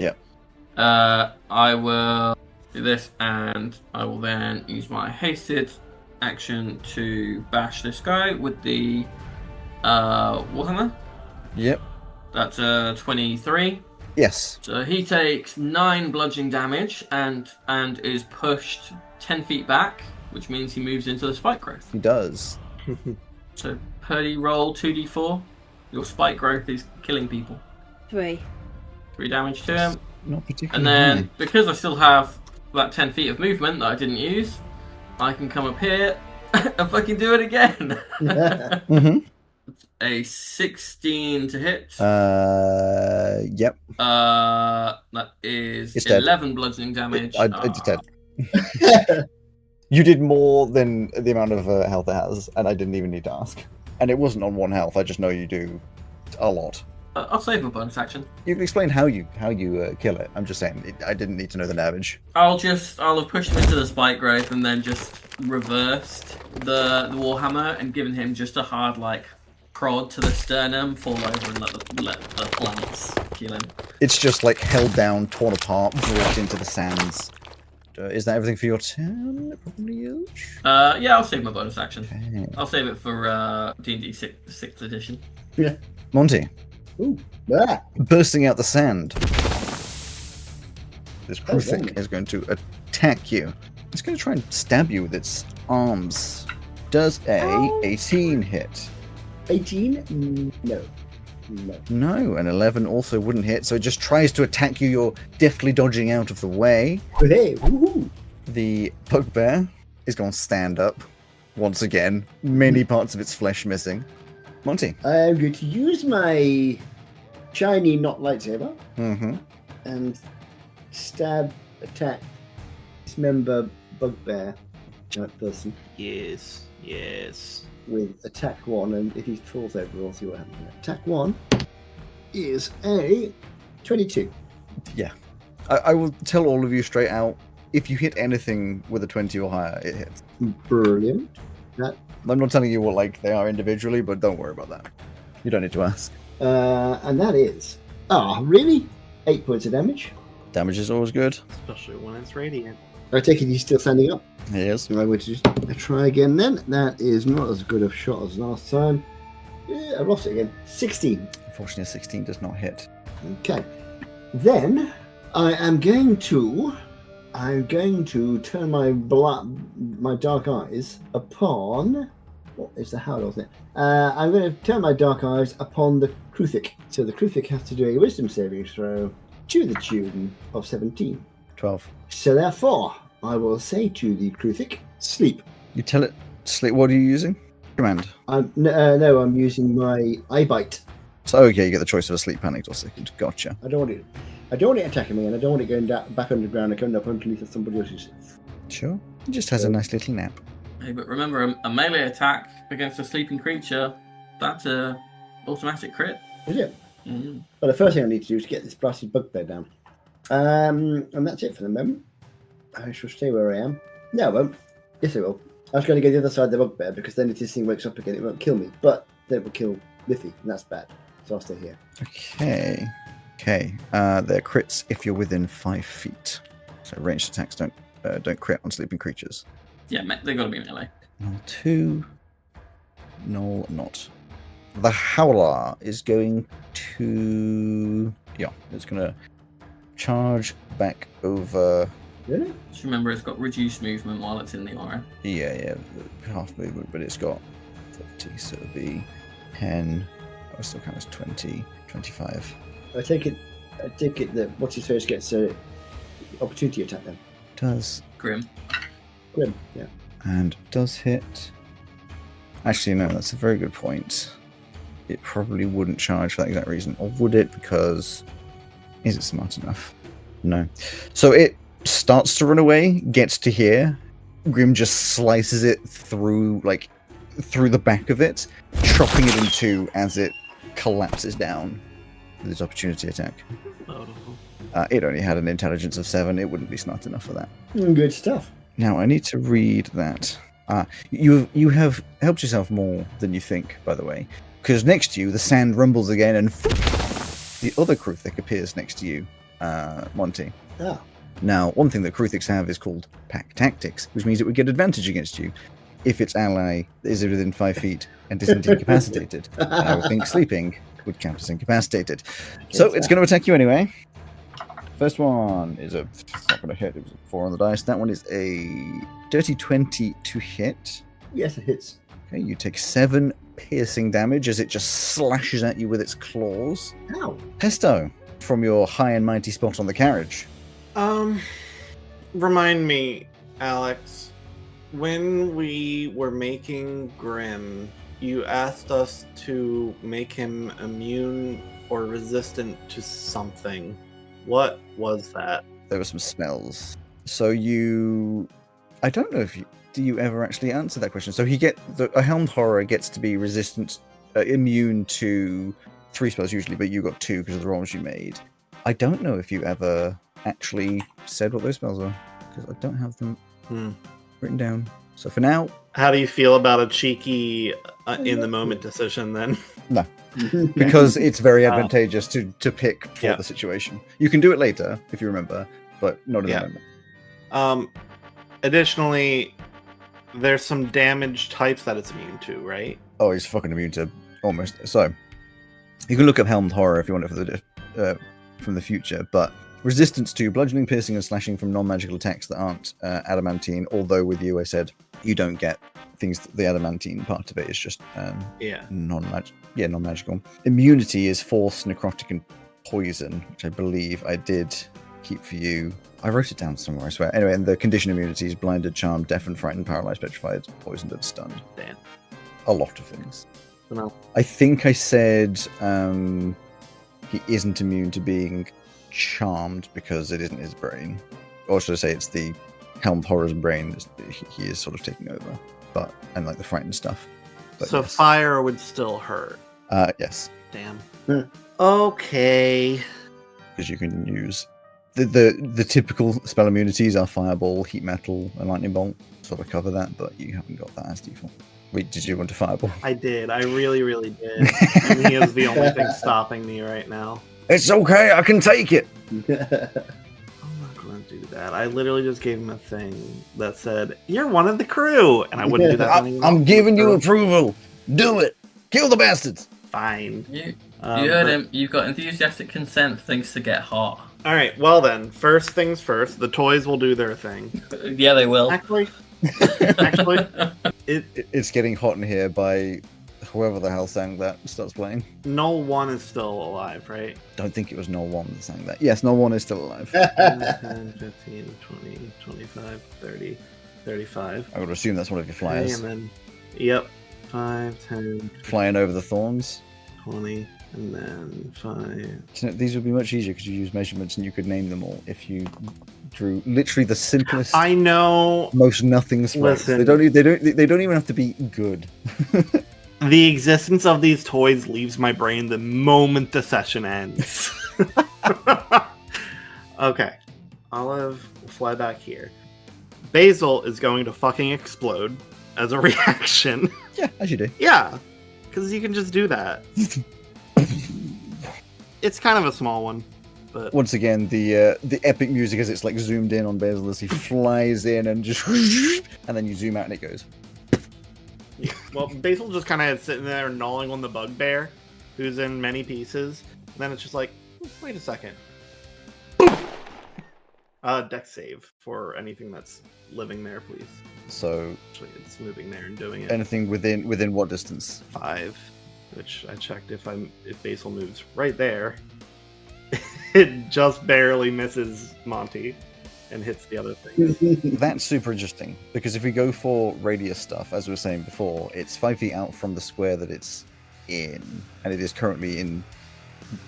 Yeah. I will do this, and I will then use my hasted action to bash this guy with the Warhammer. Yep. That's 23. Yes. So he takes 9 bludgeoning damage and is pushed 10 feet back, which means he moves into the spike growth. He does. So Purdy, roll 2d4. Your spike growth is killing people. 3. 3 damage to him. Not particularly. And then, high. because I still have that 10 feet of movement that I didn't use, I can come up here and fucking do it again. Mm-hmm. A 16 to hit. Yep. That is It's dead. 11 bludgeoning damage. It's dead. You did more than the amount of health it has, and I didn't even need to ask. And it wasn't on 1 health. I just know you do a lot. I'll save my bonus action. You can explain how you kill it. I'm just saying, I didn't need to know the damage. I'll have pushed him into the spike growth and then just reversed the Warhammer and given him just a hard prod to the sternum, fall over and let the plants kill him. It's just held down, torn apart, brought into the sands. Is that everything for your turn? It probably is. Yeah, I'll save my bonus action. Okay. I'll save it for D&D 6th edition. Yeah. Monty. Ooh. Ah. Bursting out the sand. This Oh, Kruthic right. is going to attack you. It's going to try and stab you with its arms. Does a 18 hit? 18? No. No, an 11 also wouldn't hit, so it just tries to attack you. You're deftly dodging out of the way. Hey, woohoo! The bugbear is going to stand up once again. Many parts of its flesh missing. Monty. I'm going to use my shiny not lightsaber Mm-hmm. and attack, dismember bugbear that person Yes. with attack 1, and if he falls over, we'll see what happens. Attack 1 is a 22. Yeah. I will tell all of you straight out, if you hit anything with a 20 or higher, it hits. Brilliant. I'm not telling you what they are individually, but don't worry about that. You don't need to ask. And that is... really? 8 points of damage. Damage is always good. Especially when it's radiant. I take it he's still standing up. Yes. So I'm going to just try again then. That is not as good a shot as last time. Yeah, I lost it again. 16. Unfortunately, a 16 does not hit. Okay. Then I'm going to turn my dark eyes upon... What is the how wasn't it? I'm going to turn my dark eyes upon the Kruthic. So the Kruthic has to do a wisdom saving throw to the tune of 17. 12. So therefore, I will say to the Kruthic, sleep. You tell it sleep. What are you using? Command. No, I'm using my eye bite. So, okay, you get the choice of a sleep panic or second. Gotcha. I don't want it attacking me, and I don't want it going back underground and coming up underneath somebody else's. Sure. It just has a nice little nap. Hey, but remember, a melee attack against a sleeping creature, that's a automatic crit. Is it? Mm. Well, the first thing I need to do is get this blasted bugbear down. And that's it for the moment. I shall stay where I am. No, I won't. Yes, I will. I was going to go the other side of the bugbear, because then if this thing wakes up again, it won't kill me. But then it will kill Liffy, and that's bad. So I'll stay here. Okay. They're crits if you're within 5 feet. So ranged attacks don't crit on sleeping creatures. Yeah, they gotta be melee. Null 2. Null not. The Howler is going to... Yeah, it's going to charge back over... Really? Just remember, it's got reduced movement while it's in the aura. Yeah, half movement, but it's got 30, so it'll be 10. I still count as 20, 25. I take it that what's his face gets an opportunity attack then. Does. Grim. Grim, yeah. And does hit. Actually, no, that's a very good point. it probably wouldn't charge for that exact reason. Or would it? Because is it smart enough? No. So it starts to run away, gets to here. Grim just slices it through the back of it, chopping it in two as it collapses down with its opportunity attack. It only had an intelligence of 7. It wouldn't be smart enough for that. Good stuff. Now I need to read that. You have helped yourself more than you think, by the way, because next to you the sand rumbles again, and the other Kruthic appears next to you, Monty. Ah. Now, one thing that Kruthics have is called pack tactics, which means it would get advantage against you if its ally is within 5 feet and isn't incapacitated. And I would think sleeping would count as incapacitated. So it's going to attack you anyway. First one is it's not going to hit. It was a 4 on the dice. That one is a dirty 20 to hit. Yes, it hits. Okay, you take 7 piercing damage as it just slashes at you with its claws. Ow. Pesto, from your high and mighty spot on the carriage. Remind me, Alex, when we were making Grim, you asked us to make him immune or resistant to something. What was that? There were some spells. So I don't know if do you ever actually answer that question? So a Helmed Horror gets to be resistant, immune to 3 spells usually, but you got 2 because of the rolls you made. I don't know if you ever actually said what those spells are, because I don't have them written down. So for now... How do you feel about a cheeky in-the-moment decision, then? No, because it's very advantageous to pick for the situation. You can do it later, if you remember, but not in the moment. Additionally, there's some damage types that it's immune to, right? Oh, he's fucking immune to almost... So, you can look up Helmed Horror if you want it from the future, but resistance to bludgeoning, piercing, and slashing from non-magical attacks that aren't adamantine, although with you I said you don't get things, the adamantine part of it is just non-magical. Immunity is force, necrotic, and poison, which I believe I did keep for you. I wrote it down somewhere, I swear. Anyway, and the condition immunity is blinded, charmed, deafened, frightened, paralyzed, petrified, poisoned, and stunned. Damn. A lot of things. No. I think I said he isn't immune to being charmed because it isn't his brain. Or should I say it's the Helmed Horror's brain he is sort of taking over. And like the frightened stuff. But so yes. Fire would still hurt. Yes. Damn. Hmm. Okay. Because you can use the typical spell immunities are Fireball, Heat Metal, and Lightning Bolt. Sort of cover that, but you haven't got that as default. Wait, did you want to Fireball? I did. I really, really did. And he is the only thing stopping me right now. It's okay, I can take it. I'm not going to do that. I literally just gave him a thing that said, "You're one of the crew," and I wouldn't do that. I'm giving you approval. Do it. Kill the bastards. Fine. You heard him. You've got enthusiastic consent for things to get hot. All right. Well then, first things first. The toys will do their thing. Yeah, they will. Actually, it's getting hot in here by whoever the hell sang that starts playing. Null 1 is still alive, right? Don't think it was Null 1 that sang that. Yes, Null 1 is still alive. 10, 15, 20, 25, 30, 35. I would assume that's one of your flyers. And then, yep. 5, 10. Flying over the thorns. 20, and then 5. So these would be much easier because you use measurements and you could name them all if you drew literally the simplest. I know. Most nothing spells. Listen. They don't even have to be good. The existence of these toys leaves my brain the moment the session ends. Okay. Olive will fly back here. Basil is going to fucking explode as a reaction. Yeah, as you do. Yeah, because you can just do that. It's kind of a small one, but Once again, the epic music as it's like zoomed in on Basil as he flies in and just, and then you zoom out and it goes. yeah. Well, Basil just kind of sitting there gnawing on the bugbear, who's in many pieces. And then it's just like, wait a second. Dex save for anything that's living there, please. So Actually, it's moving there and doing it. anything within what distance? 5, which I checked if Basil moves right there, it just barely misses Monty and hits the other thing. That's super interesting because if we go for radius stuff, as we were saying before, it's 5 feet out from the square that it's in, and it is currently in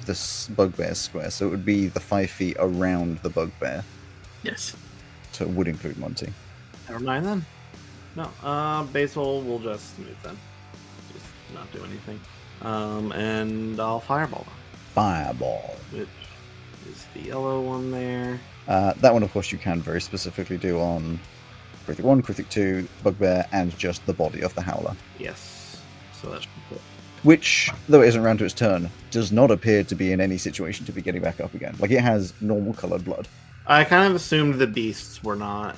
the bugbear square, so it would be the 5 feet around the bugbear. Yes. So it would include Monty. Never mind then. No, Basil will just move then. Just not do anything. And I'll fireball them. Fireball. Which is the yellow one there. That one, of course, you can very specifically do on Cryptic 1, Cryptic 2, Bugbear, and just the body of the Howler. Yes. So that's cool. Which, though it isn't round to its turn, does not appear to be in any situation to be getting back up again. Like, it has normal coloured blood. I kind of assumed the beasts were not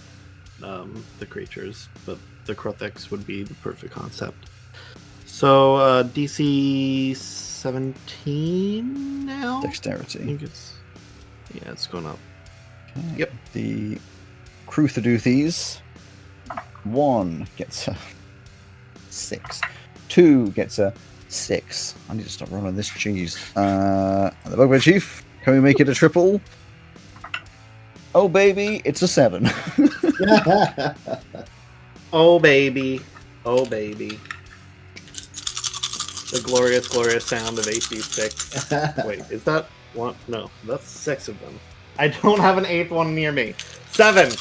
the creatures, but the Krothiks would be the perfect concept. So, DC 17 now? I Dexterity. think it's... Yeah, it's going up. Okay. Yep. The Cruthaduthes. 1 gets a 6. 2 gets a 6. I need to stop rolling this cheese. And the Bugbear Chief, can we make it a triple? Oh, baby, it's a 7. Oh, baby. Oh, baby. The glorious, glorious sound of AC 6. Wait, is that one? No, that's 6 of them. I don't have an 8th one near me. 7!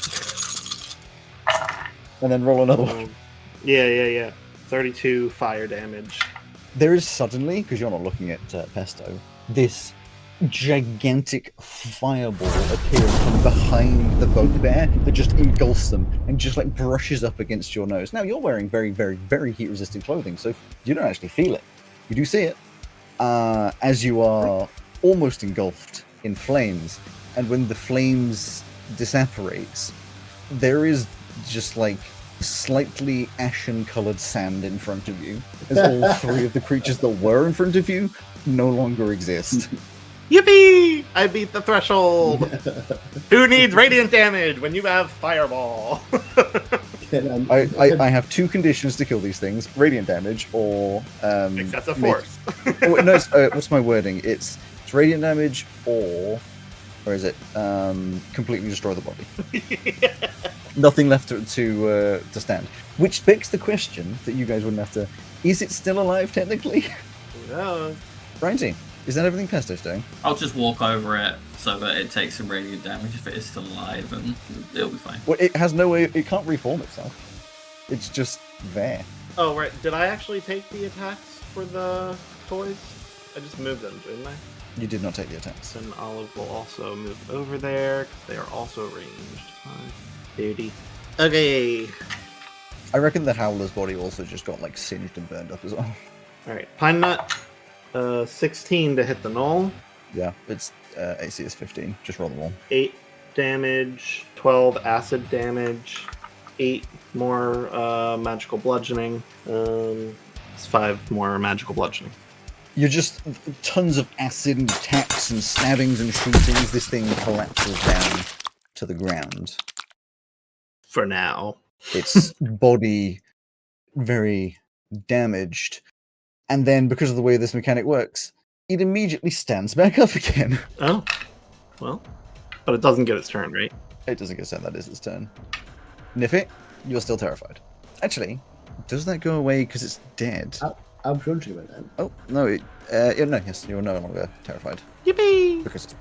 And then roll another one. Yeah. 32 fire damage. There is suddenly, because you're not looking at Pesto, this gigantic fireball appears from behind the bugbear that just engulfs them and just like brushes up against your nose. Now, you're wearing very, very, very heat-resistant clothing, so you don't actually feel it. You do see it as you are almost engulfed in flames, and when the flames disapparate, there is just like slightly ashen-colored sand in front of you, as all 3 of the creatures that were in front of you no longer exist. Yippee! I beat the threshold! Who needs radiant damage when you have fireball? I have 2 conditions to kill these things: radiant damage or Excessive force. No, what's my wording? It's radiant damage or is it completely destroy the body? Nothing left to stand. Which begs the question that you guys wouldn't have to: is it still alive technically? Yeah. Righty. Is that everything Pesto's doing? I'll just walk over it so that it takes some radiant damage if it is still alive, and it'll be fine. Well, it has no way. It can't reform itself. It's just there. Oh, right. Did I actually take the attacks for the toys? I just moved them, didn't I? You did not take the attacks. Then Olive will also move over there, because they are also ranged. Duty. Okay. I reckon the Howler's body also just got like singed and burned up as well. Alright, Pine Nut. 16 to hit the null. Yeah, its AC is 15. Just roll them all. 8 damage, 12 acid damage, 8 more magical bludgeoning. It's 5 more magical bludgeoning. You're just tons of acid and attacks and stabbings and shootings. This thing collapses down to the ground. For now. Its body very damaged. And then, because of the way this mechanic works, it immediately stands back up again. Oh. Well. But it doesn't get its turn, right? It doesn't get sent, that is its turn. Niffy, you're still terrified. Actually, does that go away because it's dead? I was wondering about that. Oh, no, yes, you're no longer terrified. Yippee! Because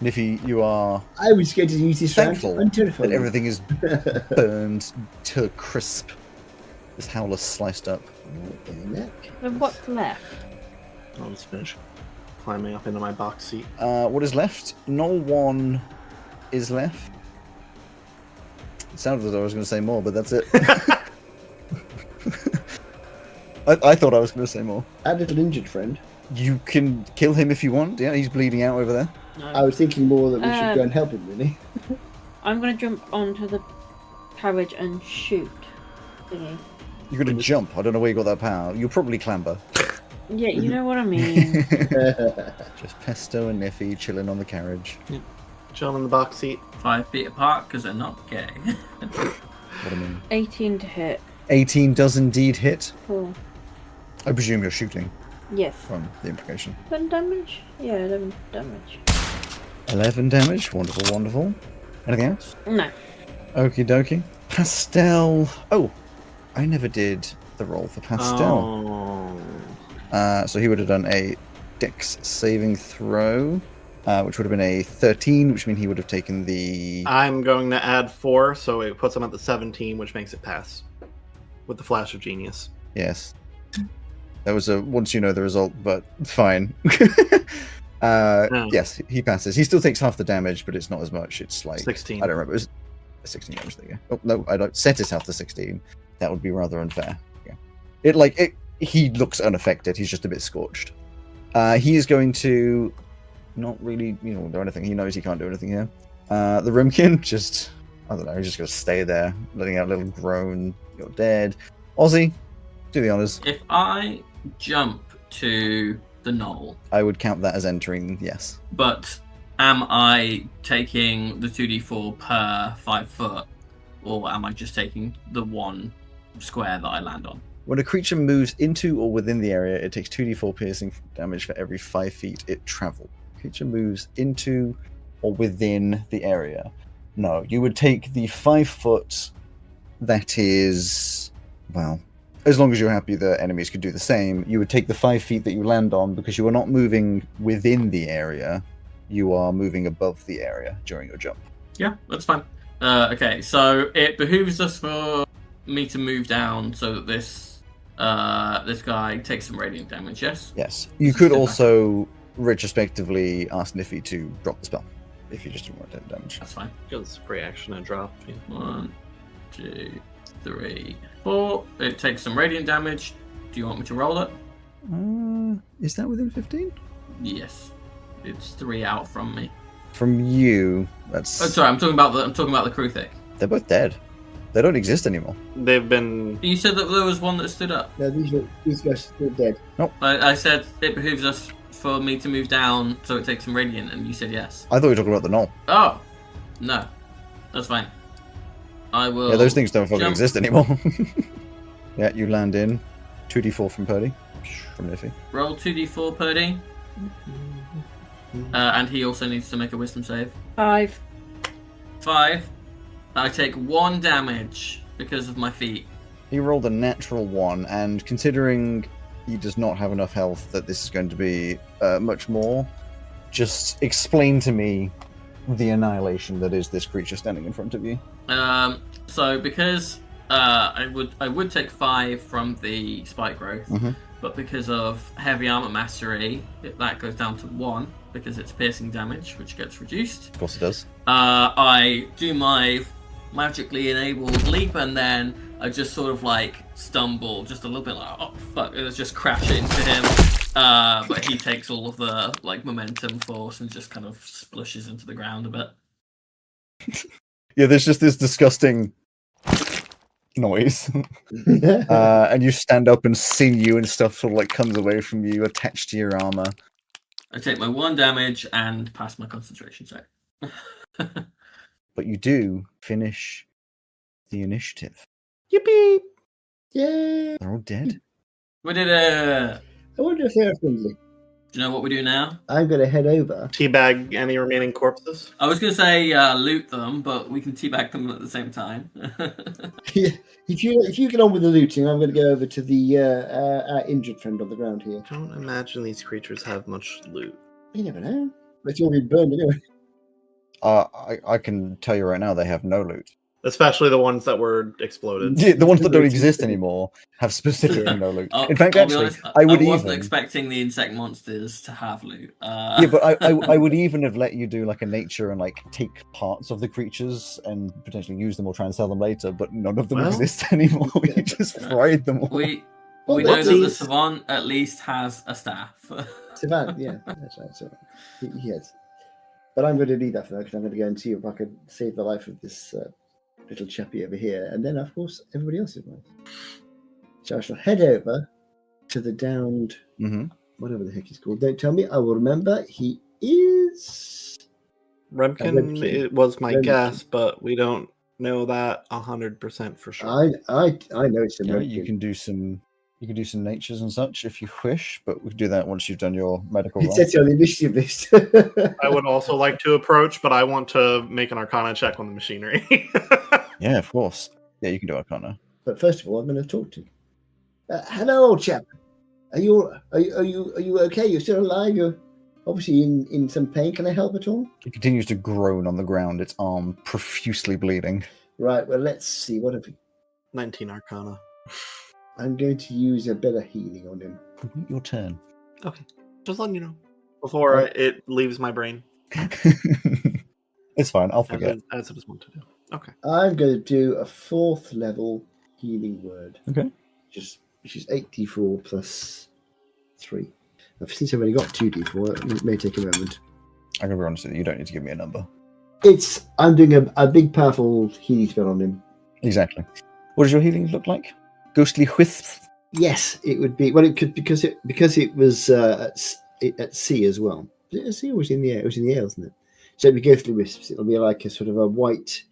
Niffy, you are I was scared to use this round. thankful I'm terrified. that everything is burned to crisp. This Howler sliced up. Then what's left? I'll just finish climbing up into my box seat. What is left? Null 1 is left. It sounded as though I was going to say more, but that's it. I thought I was going to say more. Our little injured friend. You can kill him if you want. Yeah, he's bleeding out over there. I was thinking more that we should go and help him, really. I'm going to jump onto the carriage and shoot. Thingy. You're going to jump. I don't know where you got that power. You'll probably clamber. Yeah, you know what I mean. Just Pesto and Niffy chilling on the carriage. Chill in the box seat. 5 feet apart because they're not gay. What I mean. 18 to hit. 18 does indeed hit. Cool. I presume you're shooting Yes. from the implication. 11 damage? Yeah, 11 damage. 11 damage. Wonderful, wonderful. Anything else? No. Okie dokie. Pastel. Oh, I never did the roll for Pastel. Oh. So he would have done a Dex saving throw, which would have been a 13, which means he would have taken the... I'm going to add 4, so it puts him at the 17, which makes it pass. With the flash of genius. Yes. That was a once you know the result, but fine. Yes, he passes. He still takes half the damage, but it's not as much. It's like 16. I don't remember. It was 16 damage. There you go. Oh no, I don't set it out to 16. That would be rather unfair. Yeah. He looks unaffected. He's just a bit scorched. He is going to not really, do anything. He knows he can't do anything here. The Rimkin just, I don't know. He's just going to stay there, letting out a little groan. You're dead. Ozzy, do the honors. If I jump to the knoll, I would count that as entering. Yes. but am I taking the 2d4 per 5 foot, or am I just taking the 1 square that I land on? When a creature moves into or within the area, it takes 2d4 piercing damage for every 5 feet it travels. Creature moves into or within the area. No, you would take the 5 foot. That is, well, as long as you're happy that enemies could do the same, you would take the 5 feet that you land on because you are not moving within the area. You are moving above the area during your jump. Yeah, that's fine. Okay, so it behooves us for me to move down so that this guy takes some radiant damage, yes? Yes. You could also retrospectively ask Niffy to drop the spell if you just didn't want to take damage. That's fine. Goes free action and drop. 1, 2, 3, 4. It takes some radiant damage. Do you want me to roll it? Is that within 15? Yes. It's 3 out from me. From you, that's... Oh, sorry, I'm talking about the crew thick. They're both dead. They don't exist anymore. They've been... You said that there was one that stood up. No, these guys are still dead. I said it behooves us for me to move down so it takes some radiant, and you said yes. I thought you were talking about the knoll. Oh, no. That's fine. I will... Yeah, those things don't fucking jump. exist anymore. Yeah, you land in. 2d4 from Purdy. From Niffy. Roll 2d4 per D. And he also needs to make a wisdom save. 5. 5. I take 1 damage because of my feet. He rolled a natural 1, and considering he does not have enough health that this is going to be much more, just explain to me the annihilation that is this creature standing in front of you. So because I would take 5 from the spike growth, but because of heavy armor mastery, that goes down to 1 because it's piercing damage, which gets reduced. Of course it does. I do my magically enabled leap, and then I just sort of like stumble just a little bit, like, oh fuck, it was just crash into him. But he takes all of the like momentum force and just kind of splushes into the ground a bit. Yeah, there's just this disgusting noise. And you stand up and sinew and stuff sort of like comes away from you, attached to your armor. I take my 1 damage and pass my concentration check. But you do finish the initiative. Yippee! Yay! They're all dead. We did it! I wonder if they're friendly. Do you know what we do now? I'm going to head over. Teabag any remaining corpses? I was going to say loot them, but we can teabag them at the same time. Yeah, if you get on with the looting, I'm going to go over to the our injured friend on the ground here. I don't imagine these creatures have much loot. You never know. It's all been burned anyway. I can tell you right now, they have no loot. Especially the ones that were exploded. Yeah, the ones that don't exist anymore have specifically no loot. In fact, I'll be actually, honest, I would wasn't even expecting the insect monsters to have loot. Yeah, but I would even have let you do like a nature and like take parts of the creatures and potentially use them or try and sell them later. But none of them exist anymore. We just fried them all. We Well, know that the these- savant at least has a staff. Savannah, yeah, that's right. So he has. But I'm going to leave that for now because I'm going to go and see if I can save the life of this little chappy over here, and then of course everybody else's life. So I shall head over to the downed, whatever the heck he's called. Don't tell me. I will remember. He is Remkin, it was my Remkin. guess, but we don't know that 100% for sure. I know it's a Yeah, Remkin. you can do some natures and such if you wish, but we can do that once you've done your medical It roll. says on the initiative list. I would also like to approach, but I want to make an Arcana check on the machinery. Yeah, of course. Yeah, you can do Arcana. But first of all, I'm going to talk to him. Hello, old chap. Are you okay? You're still alive? You're obviously in some pain. Can I help at all? It continues to groan on the ground, its arm profusely bleeding. Right. Well, let's see. What have we? 19 Arcana. I'm going to use a bit of healing on him. Complete your turn. Okay. Just letting you know. Before it leaves my brain. It's fine. I'll forget. As I just want to do. Okay. I'm going to do a 4th level healing word. Okay. Which is 8d4 plus 3. Since I've only got 2d4, it may take a moment. I'm going to be honest with you. You don't need to give me a number. I'm doing a big, powerful healing spell on him. Exactly. What does your healing look like? Ghostly wisps? Yes, it would be. Well, it could because it was at sea as well. Was it at sea or was it in the air? It was in the air, wasn't it? So it'd be ghostly wisps. It'll be like a sort of a white.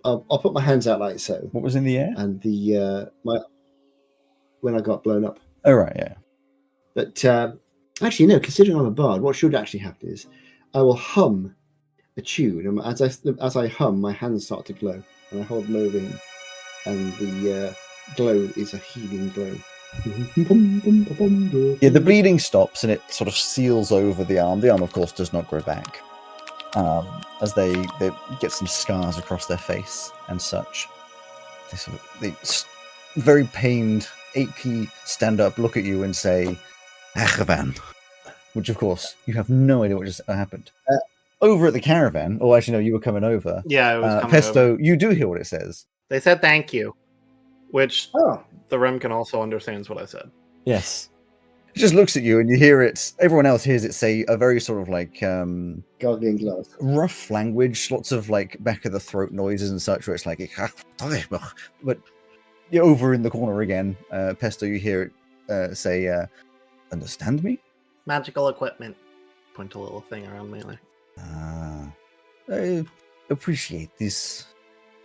I'll put my hands out like so. What was in the air? And when I got blown up. Oh right, yeah. But actually, no. Considering I'm a bard, what should actually happen is I will hum a tune, and as I hum, my hands start to glow, and I hold them over him, and the glow is a healing glow. Yeah, the bleeding stops and it sort of seals over the arm. The arm, of course, does not grow back. As they get some scars across their face and such. They very pained, achy, stand up, look at you and say, Achavan. Which, of course, you have no idea what just happened. Over at the caravan, or actually, no, you were coming over. Yeah, it was coming Pesto, over. you do hear what it says. They said thank you, which the Remkin also understands what I said. Yes. It just looks at you and you hear it. Everyone else hears it say a very sort of like gargling glass, rough language, lots of like back of the throat noises and such, where it's like, but you're over in the corner again. Pesto, you hear it say, understand me? Magical equipment. Point a little thing around me. Like, I appreciate this.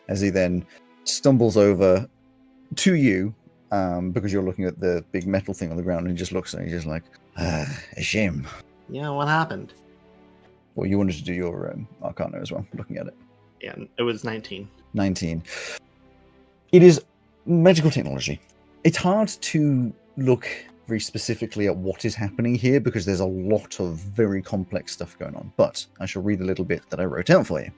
As he then stumbles over to you, because you're looking at the big metal thing on the ground, and he just looks and he's just like, a shame. Yeah, what happened? Well, you wanted to do your Arcana as well, looking at it. Yeah, it was 19. 19. It is magical technology. It's hard to look very specifically at what is happening here because there's a lot of very complex stuff going on, but I shall read a little bit that I wrote out for you.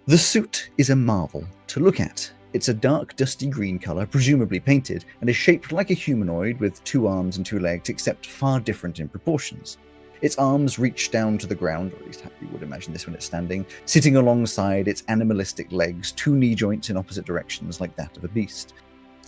The suit is a marvel to look at. It's a dark, dusty green colour, presumably painted, and is shaped like a humanoid with 2 arms and 2 legs, except far different in proportions. Its arms reach down to the ground, or at least you would imagine this when it's standing, sitting alongside its animalistic legs, 2 knee joints in opposite directions like that of a beast.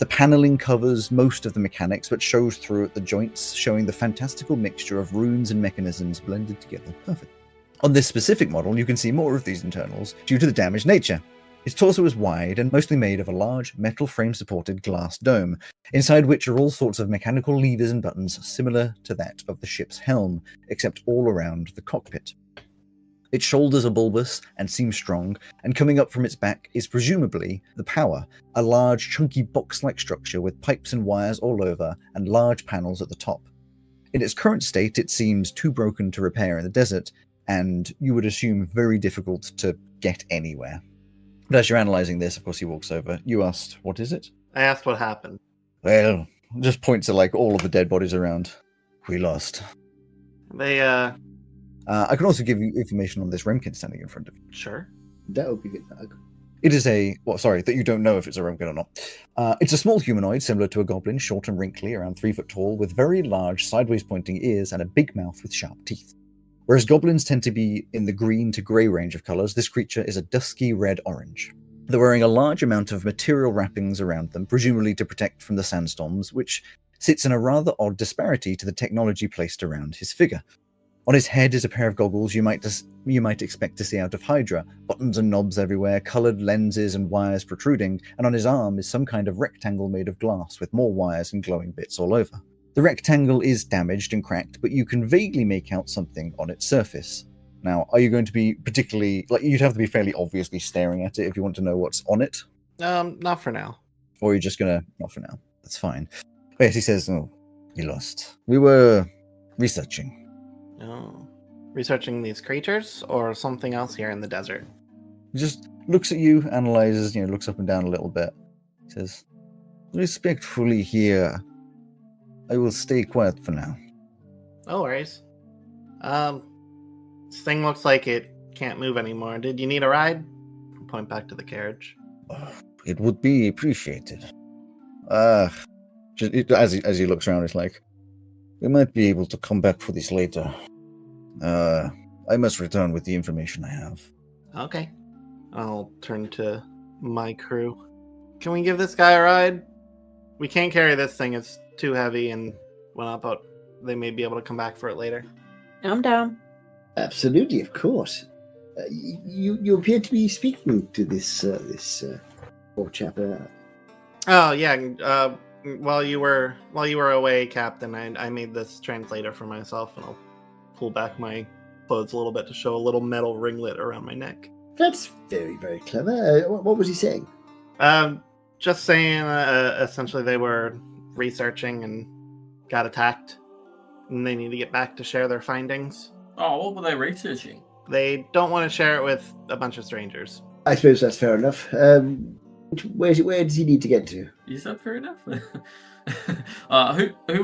The panelling covers most of the mechanics, but shows through at the joints, showing the fantastical mixture of runes and mechanisms blended together perfectly. On this specific model, you can see more of these internals due to the damaged nature. Its torso is wide and mostly made of a large metal frame-supported glass dome, inside which are all sorts of mechanical levers and buttons similar to that of the ship's helm, except all around the cockpit. Its shoulders are bulbous and seem strong, and coming up from its back is presumably the power, a large chunky box-like structure with pipes and wires all over and large panels at the top. In its current state, it seems too broken to repair in the desert, and you would assume very difficult to get anywhere. But as you're analysing this, of course he walks over. You asked, what is it? I asked what happened. Well, just points to like all of the dead bodies around. We lost. They, I can also give you information on this Remkin standing in front of you. Sure. That would be good. It is that you don't know if it's a Remkin or not. It's a small humanoid similar to a goblin, short and wrinkly, around 3 foot tall, with very large sideways pointing ears and a big mouth with sharp teeth. Whereas goblins tend to be in the green to grey range of colours, this creature is a dusky red-orange. They're wearing a large amount of material wrappings around them, presumably to protect from the sandstorms, which sits in a rather odd disparity to the technology placed around his figure. On his head is a pair of goggles you might expect to see out of Hydra, buttons and knobs everywhere, coloured lenses and wires protruding, and on his arm is some kind of rectangle made of glass with more wires and glowing bits all over. The rectangle is damaged and cracked, but you can vaguely make out something on its surface. Now, are you going to be particularly... you'd have to be fairly obviously staring at it if you want to know what's on it? Not for now. Or are you just going to... Not for now. That's fine. But yes, he says, we lost. We were researching. Oh. Researching these creatures or something else here in the desert? He just looks at you, analyzes, looks up and down a little bit. He says, respectfully here, I will stay quiet for now. No worries. This thing looks like it can't move anymore. Did you need a ride? Point back to the carriage. It would be appreciated. As he looks around, it's like, we might be able to come back for this later. I must return with the information I have. Okay. I'll turn to my crew. Can we give this guy a ride? We can't carry this thing. It's too heavy and whatnot, but they may be able to come back for it later. I'm down. Absolutely, of course. You appear to be speaking to this poor chap. Oh yeah. While you were away, Captain, I made this translator for myself, and I'll pull back my clothes a little bit to show a little metal ringlet around my neck. That's very, very clever. What was he saying? Just saying, essentially they were researching and got attacked, and they need to get back to share their findings. Oh, what were they researching? They don't want to share it with a bunch of strangers. I suppose that's fair enough. Where does he need to get to? Is that fair enough? Who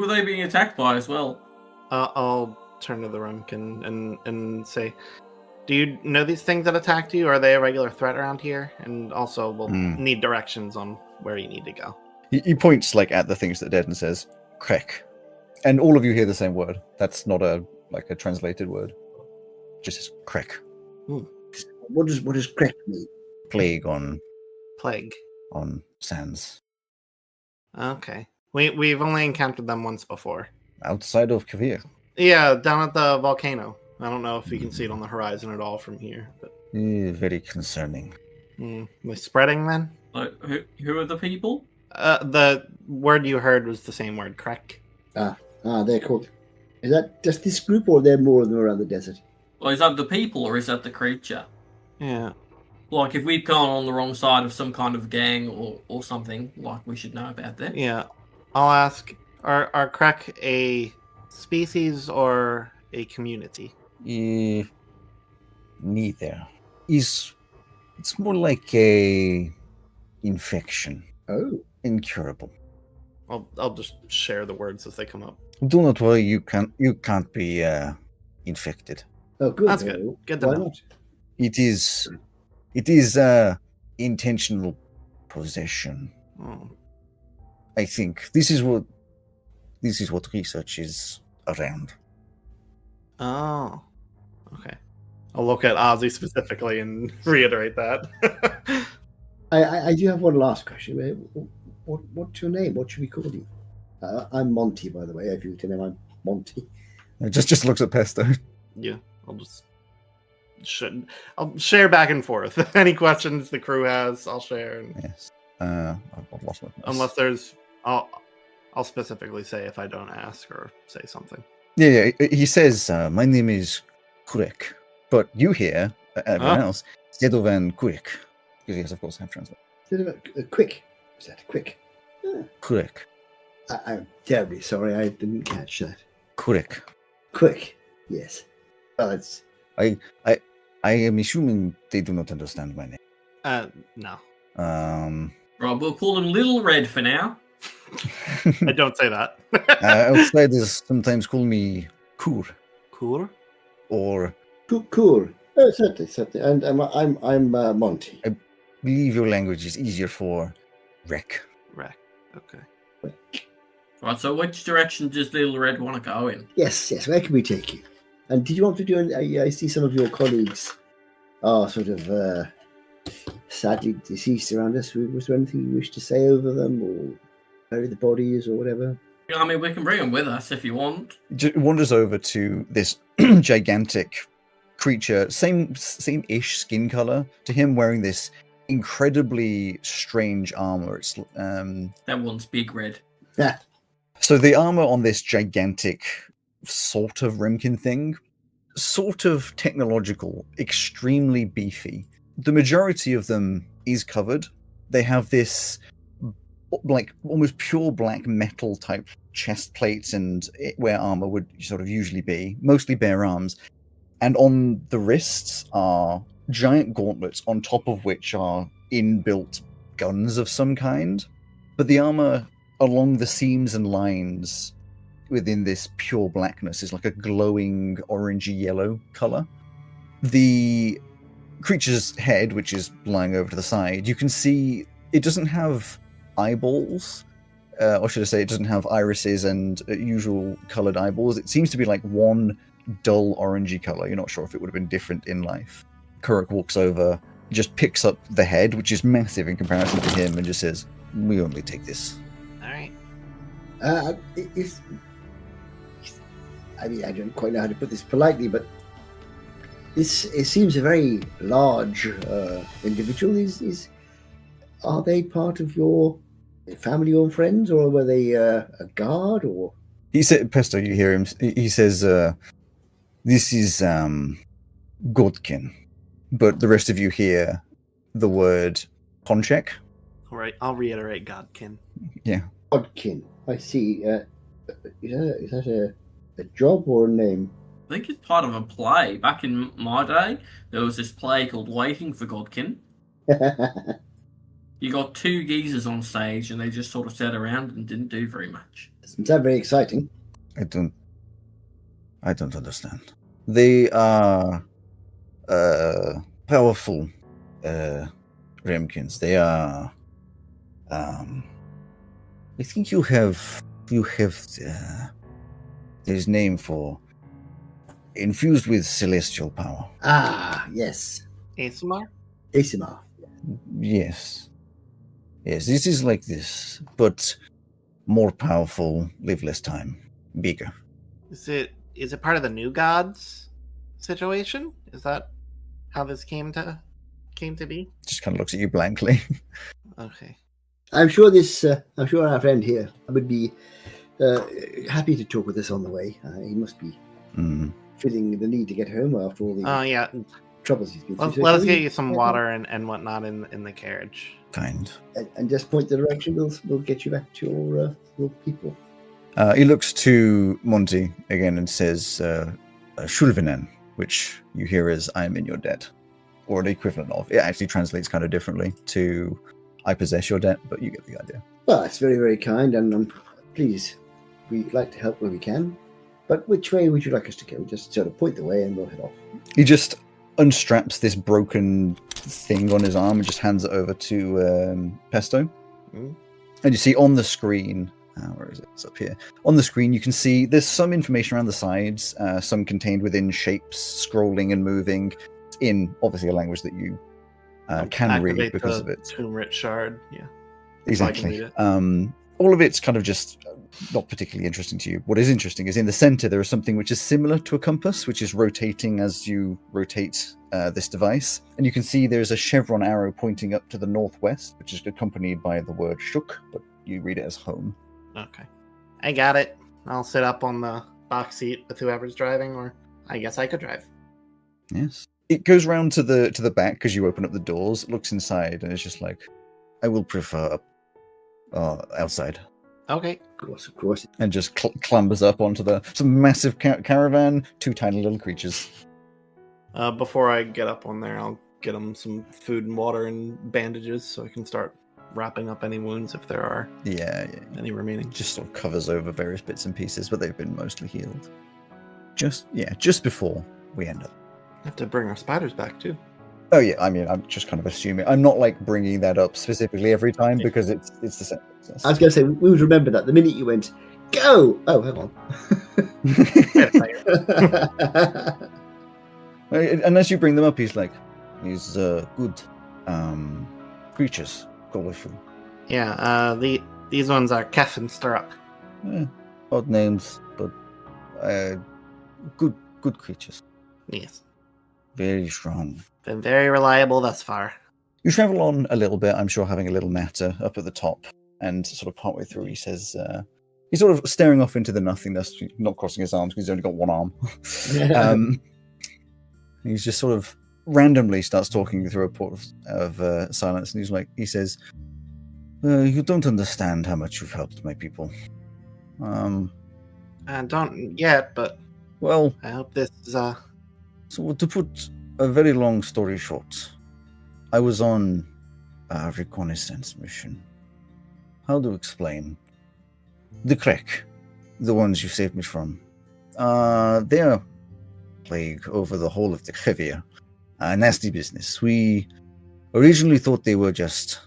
were they being attacked by as well? I'll turn to the Rumkin and say, do you know these things that attacked you? Are they a regular threat around here? And also, we'll need directions on where you need to go. He points like at the things that are dead and says, "Krek," and all of you hear the same word. That's not a translated word. Just says "Krek." What does Krek mean? Plague on Plague sands Okay. We've only encountered them once before. outside of Kavir. Yeah, down at the volcano. I don't know if you can see it on the horizon at all from here. But Very concerning. They're spreading then? Like, who are the people? The word you heard was the same word, Krek. They're called. Is that just this group, or are there more of them around the desert? Well, is that the people or is that the creature? Yeah. Like, if we've gone on the wrong side of some kind of gang or something, like, we should know about that. Yeah. I'll ask, are Krek a species or a community? Neither. It's more like a infection. Oh. Incurable. I'll just share the words as they come up. Do not worry, you can't be infected. Oh, good. That's good. Good to Why know. not? It is intentional possession. Oh. I think this is what research is around. Oh. Okay. I'll look at Ozzy specifically and reiterate that. I do have one last question. What's your name? What should we call you? I'm Monty, by the way. If you tell him I'm Monty. It just looks at Pesto. Yeah, I'll share back and forth. Any questions the crew has, I'll share. And Yes. I've lost my place. unless there's, I'll specifically say if I don't ask or say something. Yeah. He says, "My name is Kurek," but you hear everyone else Sedovan Kurek, because yes, of course, I have translated. Quick. Is that quick? Kurek. I'm terribly sorry. I didn't catch that. Kurek. Quick. Yes. Well, it's. I am assuming they do not understand my name. No. Right, we'll call him Little Red for now. I don't say that. Outsiders sometimes call me Kur Cool. or Cool. Oh, certainly. And I'm Monty. I believe your language is easier for Rek. Wreck. Okay. Right, so which direction does Little Red want to go in? Yes. Where can we take you? And did you want to do? I see some of your colleagues are sort of sadly deceased around us. Was there anything you wish to say over them, or bury the bodies, or whatever? I mean, we can bring him with us if you want. Wanders over to this gigantic creature, same-ish skin color to him, wearing this incredibly strange armor. It's That one's Big Red. Yeah. So the armor on this gigantic sort of Rimkin thing, sort of technological, extremely beefy. The majority of them is covered. They have this like almost pure black metal type chest plates and where armor would sort of usually be, mostly bare arms. And on the wrists are giant gauntlets on top of which are inbuilt guns of some kind. But the armor along the seams and lines within this pure blackness is like a glowing orangey yellow color. The creature's head, which is lying over to the side, you can see it doesn't have eyeballs, or should I say it doesn't have irises and usual colored eyeballs. It seems to be like one dull orangey color. You're not sure if it would have been different in life. Kuruk walks over, just picks up the head, which is massive in comparison to him, and just says, "We only take this." All right. I mean, I don't quite know how to put this politely, but it seems a very large individual. Are they part of your family or friends, or were they a guard? Or He said, "Pesto." You hear him. He says, "This is Godkin," but the rest of you hear the word Ponchek. All right. I'll reiterate Godkin. Yeah. Godkin. I see. Is that a job or a name? I think it's part of a play. Back in my day, there was this play called Waiting for Godkin. You got two geezers on stage, and they just sort of sat around and didn't do very much. Doesn't sound very exciting. I don't understand. They are powerful Remkins. They are. I think you have his name for infused with celestial power. Ah, yes. Asimar? Asimar. Yes. This is like this, but more powerful, live less time, bigger. Is it part of the new gods situation? Is that how this came to be? Just kind of looks at you blankly. Okay. I'm sure our friend here would be happy to talk with us on the way. He must be feeling the need to get home after all the troubles he's been through. Let us get you some water and whatnot in the carriage. Kind. And just point the direction. We'll get you back to your people. He looks to Monty again and says, Shulvinen, which you hear as "I am in your debt," or the equivalent of. It actually translates kind of differently to "I possess your debt," but you get the idea. Well, it's very, very kind, and please, we'd like to help where we can. But which way would you like us to go? Just sort of point the way and we'll head off. He just unstraps this broken thing on his arm and just hands it over to Pesto. And you see on the screen, where is it? It's up here. On the screen, you can see there's some information around the sides, some contained within shapes, scrolling and moving, in obviously a language that you can read because of it. Tomb-writ shard, yeah. Exactly. All of it's kind of just not particularly interesting to you. What is interesting is in the center there is something which is similar to a compass, which is rotating as you rotate this device. And you can see there's a chevron arrow pointing up to the northwest, which is accompanied by the word Shuk, but you read it as home. Okay. I got it. I'll sit up on the box seat with whoever's driving, or I guess I could drive. Yes. It goes round to the back because you open up the doors, looks inside, and it's just like, I will prefer outside. Okay. Of course. And just clambers up onto some massive caravan, two tiny little creatures. Before I get up on there, I'll get them some food and water and bandages so I can start wrapping up any wounds if there are any remaining. Just sort of covers over various bits and pieces, but they've been mostly healed. Just before we end up. Have to bring our spiders back too. Oh yeah, I mean, I'm just kind of assuming. I'm not like bringing that up specifically every time because it's the same process. I was going to say, we would remember that the minute you went, go! Oh, hang on. And as you bring them up, he's like, these good creatures, colorful. Yeah, these ones are Kef and Stirrup. Odd names, but good creatures. Yes. Very strong. Been very reliable thus far. You travel on a little bit, I'm sure, having a little natter up at the top, and sort of partway through he says, he's sort of staring off into the nothingness, not crossing his arms because he's only got one arm. He's just sort of randomly starts talking through a port of silence, and he says, you don't understand how much you've helped my people. I don't yet, but well, I hope this is So to put a very long story short, I was on a reconnaissance mission. How to explain? The Krek, the ones you saved me from. They are plague over the whole of the Kavir. Nasty business. We originally thought they were just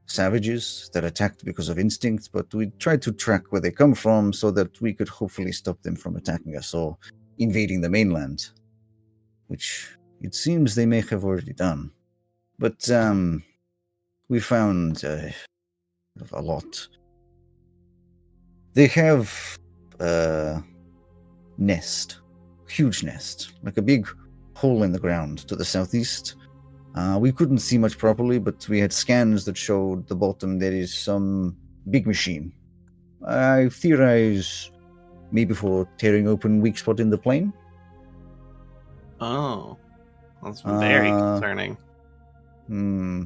savages that attacked because of instinct, but we tried to track where they come from so that we could hopefully stop them from attacking us or invading the mainland, which it seems they may have already done. But we found a lot. They have a nest, huge nest, like a big hole in the ground to the southeast. We couldn't see much properly, but we had scans that showed the bottom there is some big machine. I theorize maybe for tearing open weak spot in the plane. Oh, that's very concerning.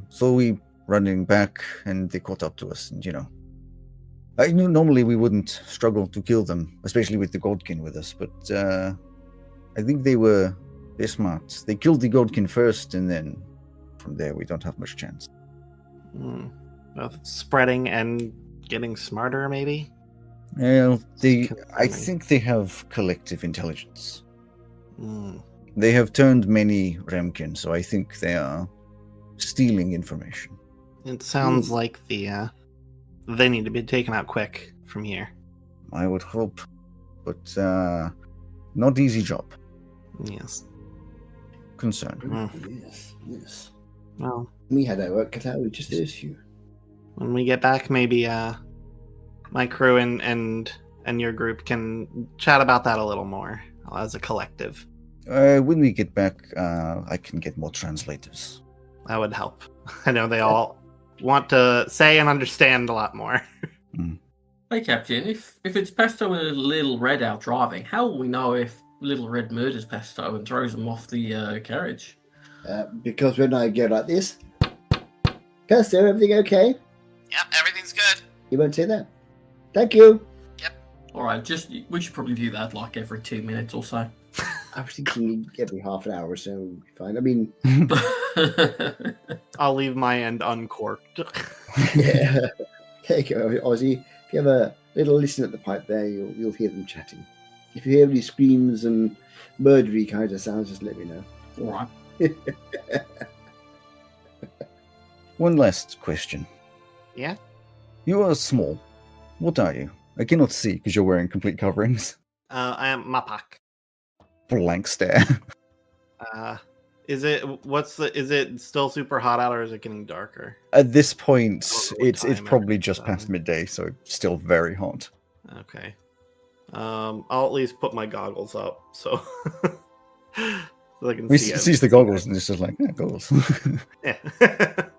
So we running back, and they caught up to us, and I knew normally we wouldn't struggle to kill them, especially with the Godkin with us, but I think they're smart. They killed the Godkin first, and then from there we don't have much chance. Both spreading and getting smarter, maybe? Well, I think they have collective intelligence. They have turned many Remkin, so I think they are stealing information. It sounds like they need to be taken out quick from here. I would hope, but not easy job. Yes. Concerned. Yes. Well, We had our work cut out with just those few. when we get back, maybe my crew and your group can chat about that a little more as a collective. When we get back, I can get more translators. That would help. I know they all want to say and understand a lot more. Hey, Captain, if it's Pesto and Little Red out driving, how will we know if Little Red murders Pesto and throws him off the carriage? Because when I go like this, Pesto, everything okay? Yep, everything's good. You won't say that. Thank you. All right, we should probably do that like every 2 minutes or so. I was thinking every half an hour or so would be fine. I mean, I'll leave my end uncorked. yeah. There you go, Ozzy. If you have a little listen at the pipe there, you'll hear them chatting. If you hear any screams and murdery kind of sounds, just let me know. All right. One last question. Yeah? You are small. What are you? I cannot see because you're wearing complete coverings. I am Mapak. Blank stare. Is it still super hot out or is it getting darker? At this point, what it's time probably it is. just past midday, so it's still very hot. Okay. I'll at least put my goggles up so, so I can He see. sees the goggles and it's just like, yeah, goggles. Yeah.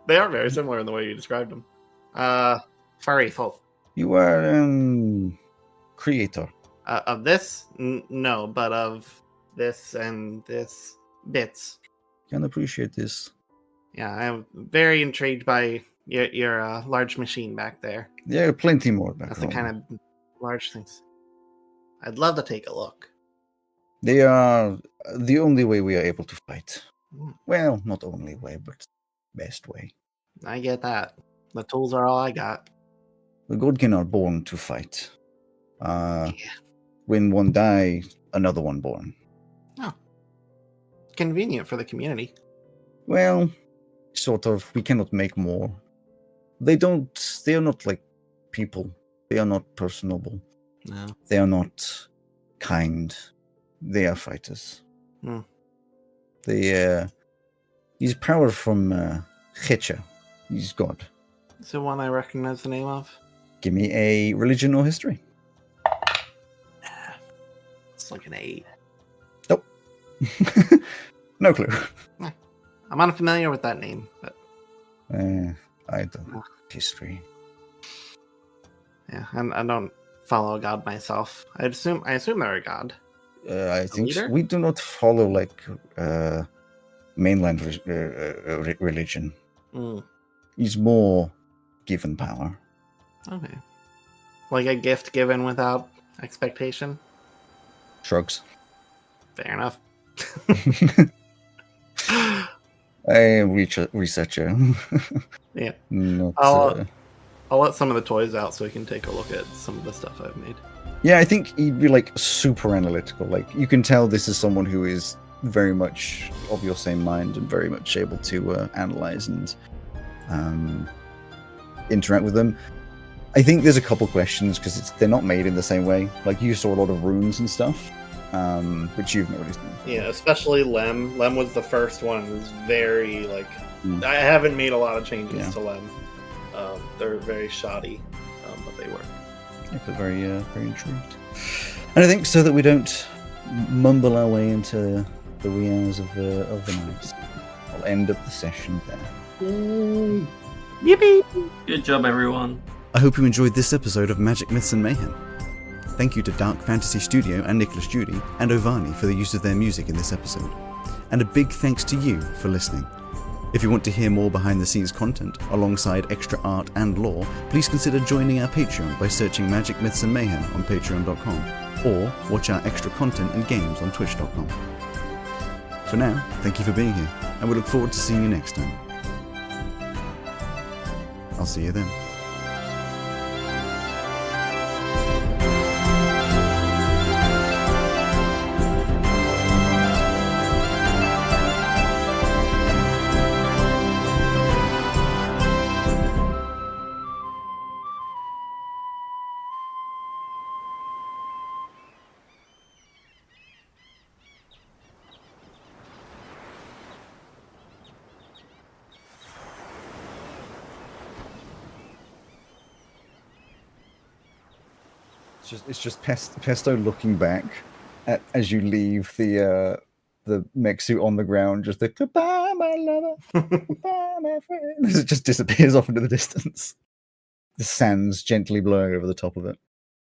They are very similar in the way you described them. Furry folk. You are creator. Of this? No, but of this and this bits. Can appreciate this. Yeah, I'm very intrigued by your large machine back there. There are plenty more back That's home. the kind of large things. I'd love to take a look. They are the only way we are able to fight. Mm. Well, not only way, but best way. I get that. The tools are all I got. The Godkin are born to fight. Yeah. When one dies, another one born. Oh. Convenient for the community. Well, sort of. We cannot make more. They are not like people. They are not personable. No. They are not kind. They are fighters. Hmm. They use power from Hecha. He's God. Is there one I recognize the name of? Give me a religion or history. It's like an 8. Nope. No clue. I'm unfamiliar with that name, but I don't history. yeah, I don't follow a god myself. I assume they're a god. I think leader? we do not follow like mainland religion. Mm. He's more given power. Okay. Like a gift given without expectation? Shrugs. Fair enough. I am researcher. Yeah. Not, I'll I'll let some of the toys out so we can take a look at some of the stuff I've made. Yeah, I think he'd be like super analytical. Like you can tell this is someone who is very much of your same mind and very much able to analyze and interact with them. I think there's a couple questions because they're not made in the same way. Like you saw a lot of runes and stuff, which you've not really seen. Yeah, especially Lem. Lem was the first one. It was very like I haven't made a lot of changes to Lem. They're very shoddy, but they work. Yeah, but very intrigued. And I think so that we don't mumble our way into the wee hours of the night, I'll end up the session there. Yay! Yippee! Good job, everyone. I hope you enjoyed this episode of Magic, Myths and Mayhem. Thank you to Dark Fantasy Studio and Nicolas Judy and Ovani for the use of their music in this episode. And a big thanks to you for listening. If you want to hear more behind-the-scenes content, alongside extra art and lore, please consider joining our Patreon by searching Magic, Myths and Mayhem on patreon.com, or watch our extra content and games on twitch.com. For now, thank you for being here, and we look forward to seeing you next time. I'll see you then. It's just Pesto looking back as you leave the mech suit on the ground, just the goodbye, my lover, goodbye, my friend. As it just disappears off into the distance. The sands gently blowing over the top of it.